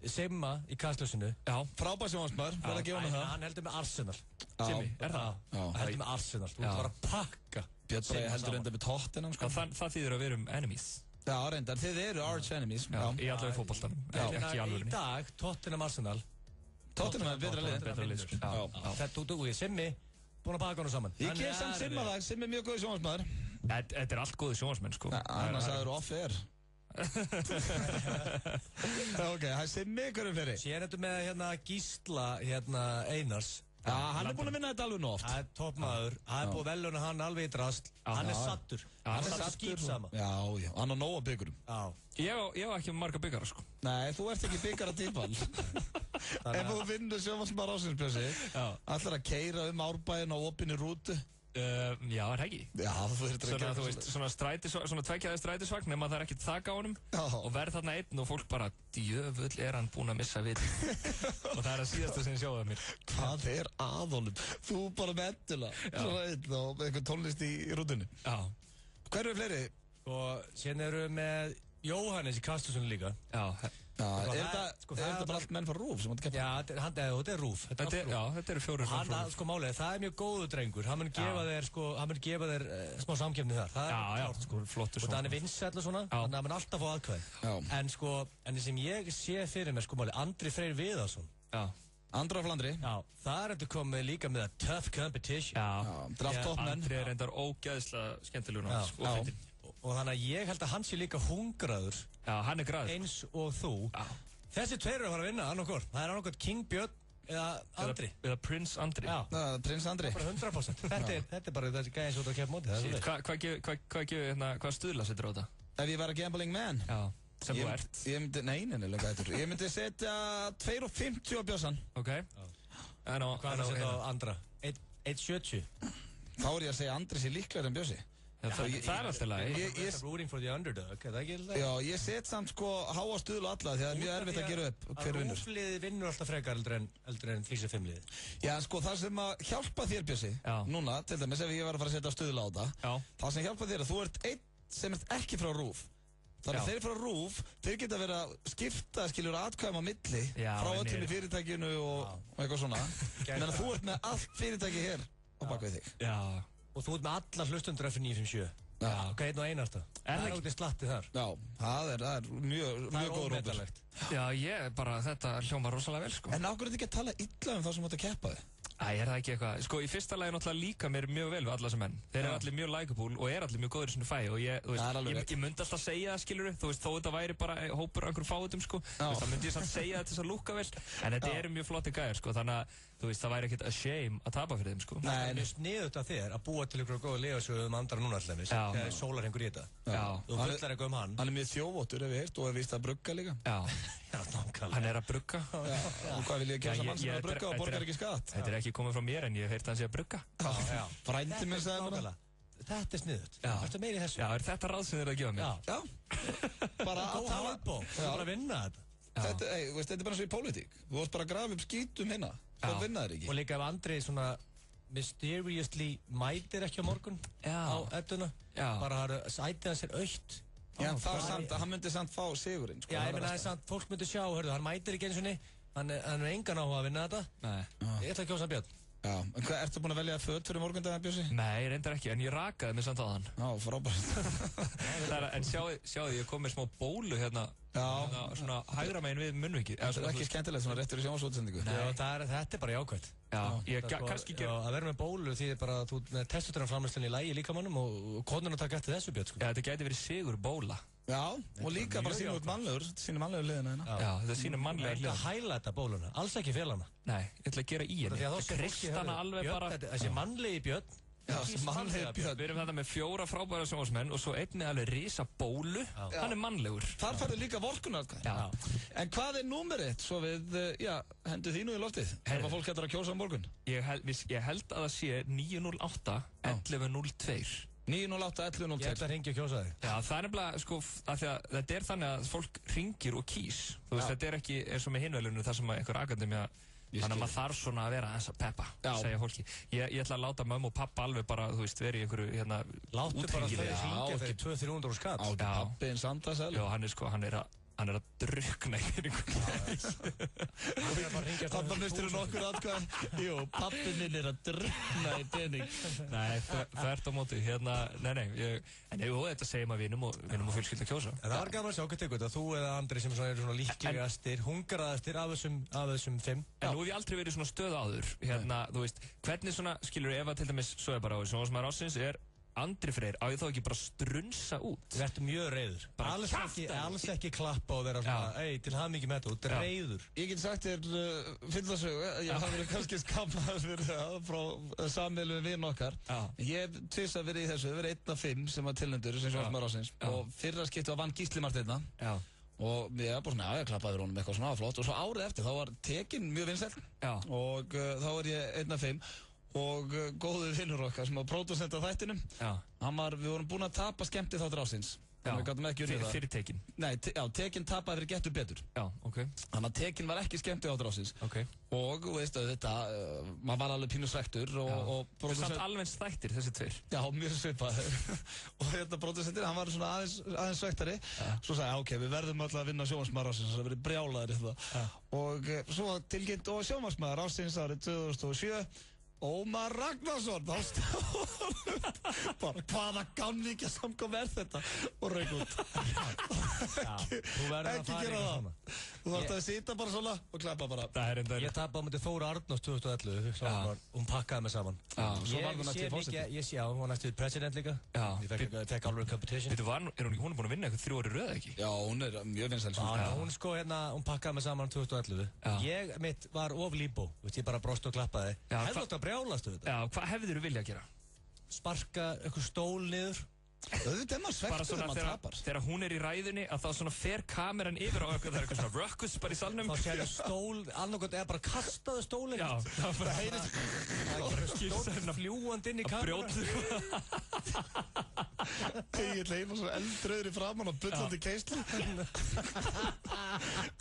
Simma í kastljósinu. Já, frábær sjónvarpsmaður, verð að gefa hann það. Hann heldur með Arsenal. Simmi, er það? Hann heldur með Arsenal. Þú ert bara að pakka. Björn Bragi heldur enda með Tottenham, sko. Það þýðir að við erum enemies. Já, reyndar, þið eru arch enemies. Já, í allavega fótboltanum. Ekki í alvörinni. Í dag, Tottenham Arsenal. Tottenham er betra lið. Þú er Simmi, búin að baka hann saman. Ég gef samt Simma það, Simmi er mjög góð sjónvarpsmaður. Þetta er allt góði sjónvarpsmenn, sko. Annars að það eru off-air. Ok, það er Simmi, hverjum fleiri? Sér þetta með Gísla Einars. Já, hann er búin að vinna þetta alveg nú oft. Það er toppmaður, það er búin að veluna hann alveg í drast. Hann er sattur. Hann er sattur skýp sama. Já, hann á nóga byggurum. Ég var ekki marga byggara, sko. Nei, þú ert ekki byggara típan. Ef þú vinnur sjónvarpsmaður ársins, Bjössi, ætlar að keyra Árbæinn á opinni rútu. Já, er heggi. Já, þú ert ekki að gera svona tveggjaði strætisvagn nema það er ekkert þak á honum og verð þarna einn og fólk bara djöfull er hann búinn að missa viti og það er að síðasta sem sjóða mér. Hvað er að honum? Þú bara með endula svona einn og eitthvað tónlist í rútunni. Já. Hver eru fleiri? Og síðan eru við með Jóhannes í Kastljósinu líka. Já. Er þetta bara allt menn frá RÚV sem átti að keppa? Já, þetta er RÚV. Já, þetta eru 4 frá RÚV. Sko málið, það er mjög góðu drengur. Hann mun gefa þér smá samkeppni þar. Það er klárt, sko. Flottur svona. Og það er vinsæll og svona, þannig að hann mun alltaf fá aðkvæði. En sko, en sem ég sé fyrir mér, sko málið, Andri Freyr Viðarsson. Já. Andra á Flandri. Já, það er þetta komið líka með að tough competition. Já, draft toppmenn. Andri er reyndar ógeðslega skemmtilegur og fyndinn. Og þannig að ég held að hann sé líka hungraður. Já, hann er graður. Eins og þú. Já. Þessi tveir eru að fara að vinna, annarkort. Það er annarkort King Björn eða Andri. Eða Prince Andri. Já. Prins Andri. Það er bara 100%. Þetta er bara þessi gæði eins og þú að keppa móti. Hvað stuðla setur á þetta? Ef ég var að gambling man. Já. Sem þú ert. Nei, lengar eitthvað. Ég myndi setja 2,50 á Björnsson. Ok. Hvað er það að setja á Andra? 1,70. Þá er ég að segja Andri sé líklegur en Björnsi. Það er alltaf lagi. Ég er rooting for the underdog, er það ekki alltaf? Já, ég set samt sko háa stuðlu alla því að það er mjög erfitt að gera upp hver vinnur. Að RÚV-liði vinnur alltaf frekar eldur en 3-5-liði. Já, sko það sem að hjálpa þér, Bjössi, núna, til dæmis ef ég var að fara að setja stuðlu á það, það sem hjálpa þér að þú ert einn sem ert ekki frá RÚV. Þannig að þeir frá RÚV, þeir geta verið að skipta, skiljur, atkvæðum á milli frá öllum í fyrirtækinu og eitthvað svona. Menn að þú ert með allt fyrirtæki hér á bakvið þig. Já. Og þú ert með alla hlustundur eftir 957. Já. Hvað er nú einasta? Það er út í slatti þar. Já, það er mjög góð rópur. Já, þetta hljómar rosalega vel, sko. En ákveður þetta ekki að tala illa þá sem átt að keppa þig? Er það ekki eitthvað? Sko, í fyrsta lagi náttúrulega líka mér mjög vel við alla sem menn. Þeir eru allir mjög likeable og allir mjög góður í svona fæ og ég myndi alltaf segja það, skilur þú veist, þó þetta væri bara hópur af einhverjum fáutum, sko. Þá myndi ég samt segja þetta til þess að lúkka vel, en þetta eru mjög flotti gæjar, sko, þannig að þú veist, það væri ekkert a shame að tapa fyrir þeim, sko. Það er mjög sniðut af þér að búa til ykkur góða legasögum Andra núna allaveg, þegar sólarhengur í þetta. Þú fullar eitthvað hann. Hann er mjög þjófóttur, ef ég heilt, og er víst að brugga líka. Hann er að brugga. Og hvað vil ég gera sem mann sem er að brugga og borgar ekki skatt? Þetta er ekki komið frá mér en ég hef heyrt að hann sé að brugga. Frændi minn sagði mér það. Þetta er sniðut. Það er meiri þessu. Já, er þetta ráð sem þið eru að gefa mér? Já. Bara að tala. Þú er bara að vinna þetta. Þetta er bara svo í pólitík. Þú varst bara að grafa upp skítum hérna. Það vinna þér ekki. Og líka ef Andri svona mysteriously mætir ekki á morgun á edduna. Bara sætið hans er aukt. Já, hann myndi samt fá sigurinn. Já, ég meina það er samt, fólk myndi sjá, hörðu, hann mætir ekki eins og niður. Hann er engan áhuga að vinna þetta. Nei. Ég ætla að kjósa Björn. Já, en hvað, ertu búin að velja föt fyrir morgundaginn, Bjössi? Nei, reyndar ekki, en ég rakaði mig samt á þann. Já, frábært. En sjáðu, ég kom með smá bólu hérna, svona hægra megin við munnvikið. Það er ekki skemmtilegt, svona réttur í sjónvarpsútsendingu. Nei, þetta er bara jákvæmt. Já, kannski ekki. Að vera með bólu því bara þú með testosteronframleiðslunni í lagi líkamannum og konurinn taka eftir þessu, Björn, sko. Já, þetta gæti verið sigur bóla. Já, og líka bara sínum út mannlegur hliðina hérna. Já, þetta sínum mannlegur hliðina. Þetta hæla þetta bóluna, alls ekki fela hana. Nei, ég ætla að gera í henni. Það krist hana alveg bara. Þessi mannlegi Björn. Já, þessi mannlegi Björn. Við erum þetta með 4 frábæra sjónvarpsmenn og svo einnig alveg risa bólu. Hann er mannlegur. Þar færðu líka vorkunatkvæði. Já. En hvað er númer 1, svo við, hendu því nú í loftið? Ef að fólk hættar að kjósa á morgun? Ég held að það sé 908 1102. 908 1102. Ég ætla að ringja og kjósa þig. Já, það er nefnilega, sko, af því að þetta er þannig að fólk ringir og kýs. Þú veist, þetta er ekki eins og með hinvelunum þar sem einhver akademía, þannig að maður þarf svona að vera aðeins að peppa, segja fólki. Ég ætla að láta mömmu og pappa alveg bara, þú veist, vera í einhverju, hérna, láttu bara þau ringja þegar 200-300 skatt. Áttu pappiðin Sandasel. Já, hann er að drukna í peningum. Pappa mistur nokkur atkvæðan. Jú, pappi minn er að drukna í pening. Nei, þvert á móti. En þetta segir maður vinum og fjölskylda kjósa. Það var gaman að sjá hvað tekur þetta. Þú eða Andri sem eru svona líklegastir, hungraðastir af þessum 5. En nú hef ég aldrei verið svona stöð áður. Þú veist, hvernig svona, skilur, ef að til dæmis, svo er bara á því, svona sem að Rássins er Andri Freyr, á ég þá ekki bara strunsa út? Þú ert mjög reiður. Alls ekki klappa og vera svona, til hamingju með þetta, þú ert reiður. Ég get sagt þér fyllasögu, ég hafa verið kannski skammaður fyrir það frá sammeilum við vinn okkar. Ég hef tvis að verið í þessu, verið 1 af 5 sem var tilnefndur sem sjónvarpsmaður ársins og fyrra skipti vann Gísli Marteinn. Og ég var bara svona, ég klappaði fyrir honum eitthvað svona flott og svo árið eftir þá var tekinn mjög vinsæll og þá var ég 1 af 5. Og góðu vinnur okkar sem var pródusent af þættinum. Við vorum búin að tapa skemmti þáttur ásins. Við gátum ekki unnið það. Fyrir tekin? Nei, tekin tapaði fyrir Gettu betur. Já, ok. Þannig að tekin var ekki skemmti þáttur ásins. Ok. Og, veistu, þetta, maður var alveg pínu svektur og Það er samt alveg þættir, þessi 2. Já, mjög svipaður. Og þetta pródusentir, hann var svona aðeins svektari. Svo sagði, ok, við verðum alltaf að vinna sjónvarpsmaður ársins, það verið brjálaðir í það. Og svo tilkynnt og sjónvarpsmaður ársins árið 2007. Ómar Ragnarsson, þá stóð bara hvaða gamvíkja samkom þetta og rauk út. Ekki gera það. Þú þarfst að sita bara svona og klappa bara. Ég tapði á myndi Þóra Arnórs 2011, hún pakkaði mig saman. Svo var hún næstu fórseti. Já, hún var næstu president líka. Ég fekk alveg competition. Hún er búin að vinna eitthvað 3 ári röð, ekki? Já, hún er mjög vinsæl. Hún pakkaði mig saman 2011. Ég mitt var of líbó, ég bara brost og klappaði. Hefði brjálastu þetta. Já, hvað hefðir þú vilja að gera? Sparka eitthvað stól niður. Auðvitað maður svektur þegar maður tapar. Þegar hún er í ræðunni að þá svona fer kameran yfir á eitthvað, það er eitthvað svona rökkus bara í salnum. Þá sér stól, annarkot eða bara kastaðu stólinn. Já, það bara heyrist stól fljúandi inn í kameran. Ég leima svona eldraður í framann og bullandi keisli.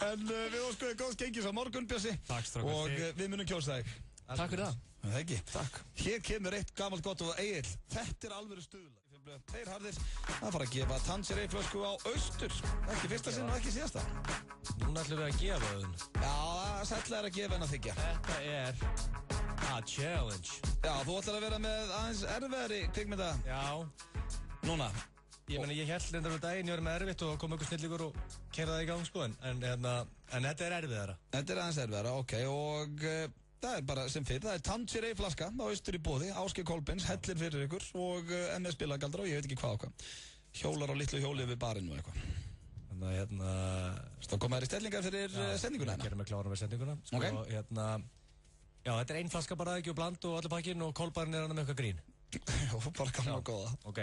En við óskuðum góðs gengis á morgun, Bjössi. Takk strákar. Og við munum kjósa þig. Takk fyrir það. Það ekki. Takk. Hér kemur eitt gamalt gott og Egill. Þetta er alvöru stuðla. Tveir harðir. Það fara að gefa Tangerine flösku á Austur. Ekki fyrsta sinn og ekki síðasta. Núna ætlum við að gefa þau. Já, sætla er að gefa en að þykja. Þetta er a challenge. Já, þú ætlar að vera með aðeins erfiðari kvikmynda. Já. Núna. Ég held reyndar daginn, ég var með erfitt og kom einhver snillingur og keyrði það í gang, sko. En þetta er erfiðara. Þetta er aðeins erfiðara, ok. Og það er bara sem fyrir, það er Tangerine flaska á Austur í boði, Ásgeir Kolbeins, hellir fyrir ykkur og MS Billagaldra og ég veit ekki hvað okkar. Hjólar á litlu hjóli við barinn og eitthvað. Þannig að Þá koma þær í stellingar fyrir sendinguna hérna. Gerum við klára með sendinguna. Ok. Já, þetta er ein flaska bara ekki og bland og allir pakkinn og Kolbarinn er hann með eitthvað grín. Já, bara kannan og góða. Ok.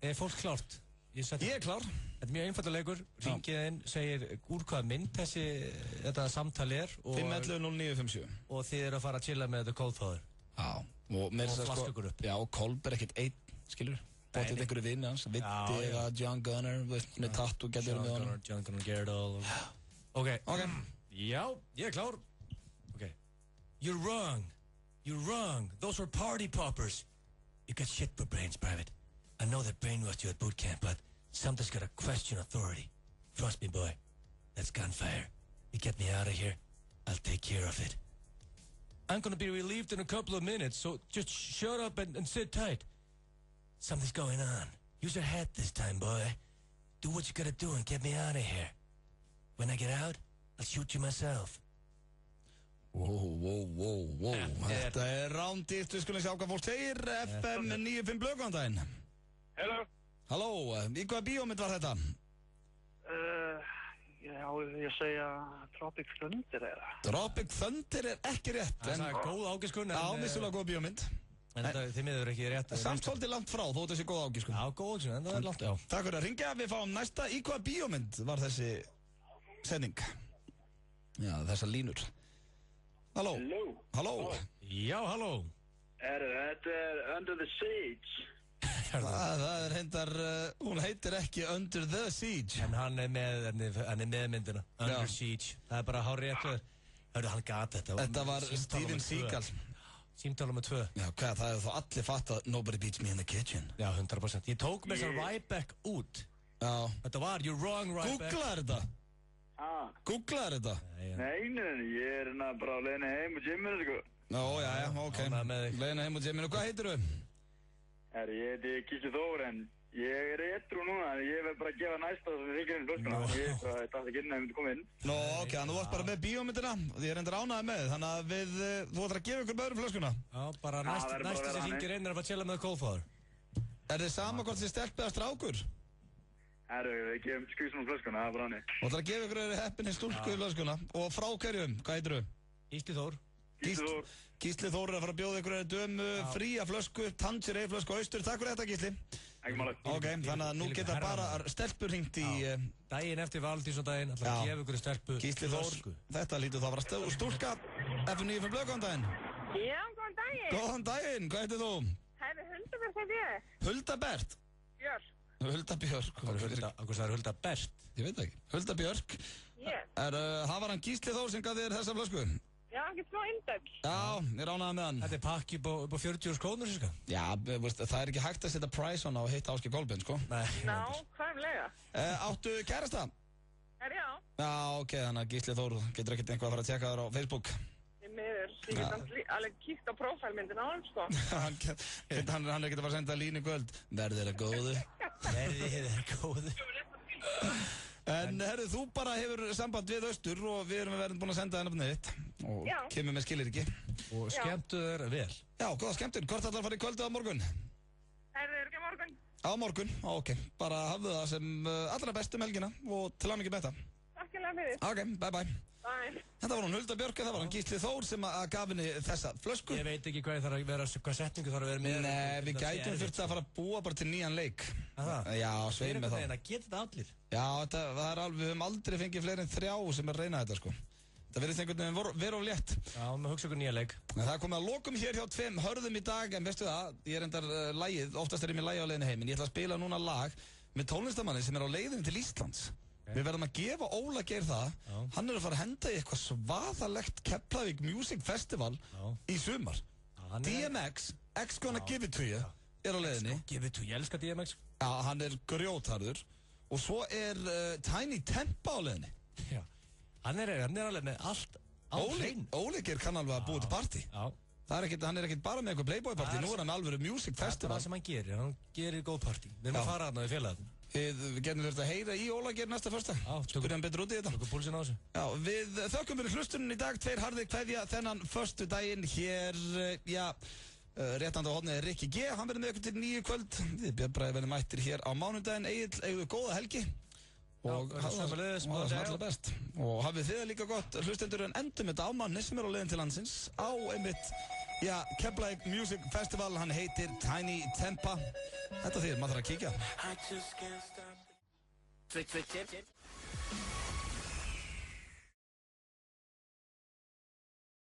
Er fólk klárt? Ég er klár. Þetta er mjög einfaldur leikur. Ringið inn, segir úr hvaða mynd þetta samtal er. 511-0957. Og þið eru að fara að chilla með The Cold Father. Já. Og flaska ykkur upp. Já, og Kolb er ekkert einn, skilur. Bóttið einhverju vinni hans. Vitti eða John Gunner, með tattoo getur við honum. John Gunner Gerdal. Ok. Já, ég er klár. Ok. You're wrong. You're wrong. Those were party poppers. You got shit for brains, Private. I know they brainwashed you at boot camp, but something's got to question authority. Trust me, boy. That's gunfire. You get me out of here, I'll take care of it. I'm gonna be relieved in a couple of minutes, so just shut up and sit tight. Something's going on. Use your hat this time, boy. Do what you gotta do and get me out of here. When I get out, I'll shoot you myself. Wow. Þetta rándýrt, við skulum sjá hvað fólk segir. FM 95 Blöð, góðan daginn. Halló, í hvaða bíómynd var þetta? Já, ég segja Tropic Thunder Tropic Thunder ekki rétt. Það er góð ágiskun. Já, vissulega góð bíómynd. En þið miður ekki rétt. Samt svolítið langt frá, þó þetta sé góð ágiskun. Já, góð ágiskun, en það er langt, já. Takk fyrir að ringja, við fáum næsta. Í hvaða bíómynd var þessi sending? Já, þessar línur. Halló. Halló. Já, halló. Þetta Under the Siege. Það er hendar, hún heitir ekki Under the Siege. En hann er með myndina. Under Siege. Það er bara hár rétt. Hörru, hann gat þetta. Þetta var Steven Seagal. Símtala með 2. Já, hvað, það hefur þá allir fattað Nobody Beats Me in the Kitchen. Já, 100%. Ég tók með þessar Ryback út. Já. Þetta var You're Wrong, Ryback. Googlaði þetta? Googlaði þetta? Nei, ég er bara að leiðina heim og gymminu, sko. Já, ok. Leiðina heim og gymminu. Hvað heitir þú? Ég heiti Gísli Þór, en ég er edru núna, en ég verð bara að gefa næsta sem við þykir flöskuna. Ég datt ekki inn að ég myndi koma inn. Nó, ok, þannig þú varst bara með bíómyndina, ég er endur ánægði með, þannig að þú ætlar að gefa ykkur böðrum flöskuna. Já, bara næsta sem hringir inn er að fara að chilla með Coldfather. Er þið sama hvort þið stelp eða strákur? Við gefum skvísunum flöskuna, það er bara hannig. Þú ætlar að gefa ykkur heppinni stúlku í flöskuna, og frá hverjum, hvað heitir þú? Gísli Þór. Gísli Þór er að fara að bjóða ykkur dömu, fría flösku, Tangerine flösku austur. Takk fyrir þetta, Gísli. Ekki máli. Ok, þannig að nú geta bara stelpur hringt í... Daginn eftir Valdísson-daginn, ætla að gefa ykkur stelpu Gísli Þór, þetta lítur þá að vera stúlka. F95 Blöð, góðan daginn. Já, góðan daginn. Góðan daginn, hvað heitir þú? Huldabert heiti ég. Huldabert? Björk. Huldabjörk. Hvað er Huldabert? Ég veit ekki. Huldabjörk. Það var hann Gísli Þór sem gaf þér þessa flösku? Já, hann getur smá indögg. Já, ég ránaði með hann. Þetta er pakki upp á 40 krónur, sko? Já, það er ekki hægt að setja price on á að hitta Ásgeir Kolbeinn, sko. Ná, hvaðumlega? Áttu kærasta? Já. Já, ok, þannig að Gísli Þór getur ekkert einhvað að fara að tjekka þér á Facebook. Ég meður, ég get alveg kíkt á prófælmyndina á hann, sko. Hann er ekkert að fara að senda línu kvöld. Verði þér góðu. Verði þér góðu. En herru, þú bara hefur samband við Austur og við erum verið búin að senda henni upp neitt og kemur með skiliriki. Og skemmtu þér vel. Já, góða skemmtun. Hvort ætlar að fara í kvöldu á morgun? Það er ekki morgun. Á morgun, ok. Bara hafðu það sem allra best helgina og til hamingju með þetta. Takkilega fyrir. Ok, bye. Bye. Þetta var hún Hulda Björk, það var hann Gísli Þór sem gaf henni þessa flösku. Ég veit ekki hvað setningu þarf að vera með. Nei, við gætum þurft að fara að búa bara til nýjan leik. Já, sveið með það. Það getur þetta allir. Já, það er alveg, við höfum aldrei fengið fleiri en 3 sem er að reyna þetta, sko. Það verðist einhvern veginn vera of létt. Já, með hugsa okkur nýja leik. Það er komið að lokum hér hjá 2 hörðum í dag, en veistu það, ég er endar lagið, oftast er ég með lagi á leiðinni heim, en ég ætla að spila núna lag með tónlistamanni sem er á leiðinni til Íslands. Við verðum að gefa Óla Geir það. Hann er að fara að henda í eitthvað svaðalegt Keflavík Music Festival í sumar. DMX, X Gonna Give It To You, er á leiðinni. Give It To You, ég elska DMX. Já, hann er grjótharður. Og svo er Tiny Tempa á leiðinni. Já, hann er alveg með allt á hreinu. Óli Geir kann alveg að búa til party. Já. Hann er ekkert bara með eitthvað Playboy party, nú er hann með alveg Music Festival. Það er það sem hann gerir góð party. Við erum að fara þarna við félagarnir. Við getum verið að heyra í Óla Geir næsta föstudag. Spurði hann betur út í þetta. Tökum púlsinn á þessu. Já, við þökkum fyrir hlustunum í dag. 2 harðir kveðja þennan föstudaginn hér, réttandi á hornið er Rikki G. Hann verður með ykkur til 9 kvöld. Við Björn Bragi verðum mættir hér á mánudaginn. Egil, eigum við góða helgi. Og það sem allra best. Og hafið þið líka gott hlustendur en endum þetta á manni sem er á leiðin til landsins. Á einmitt, Keflavík Music Festival, hann heitir Tiny Tempa. Þetta þýðir, maður þarf að kíkja.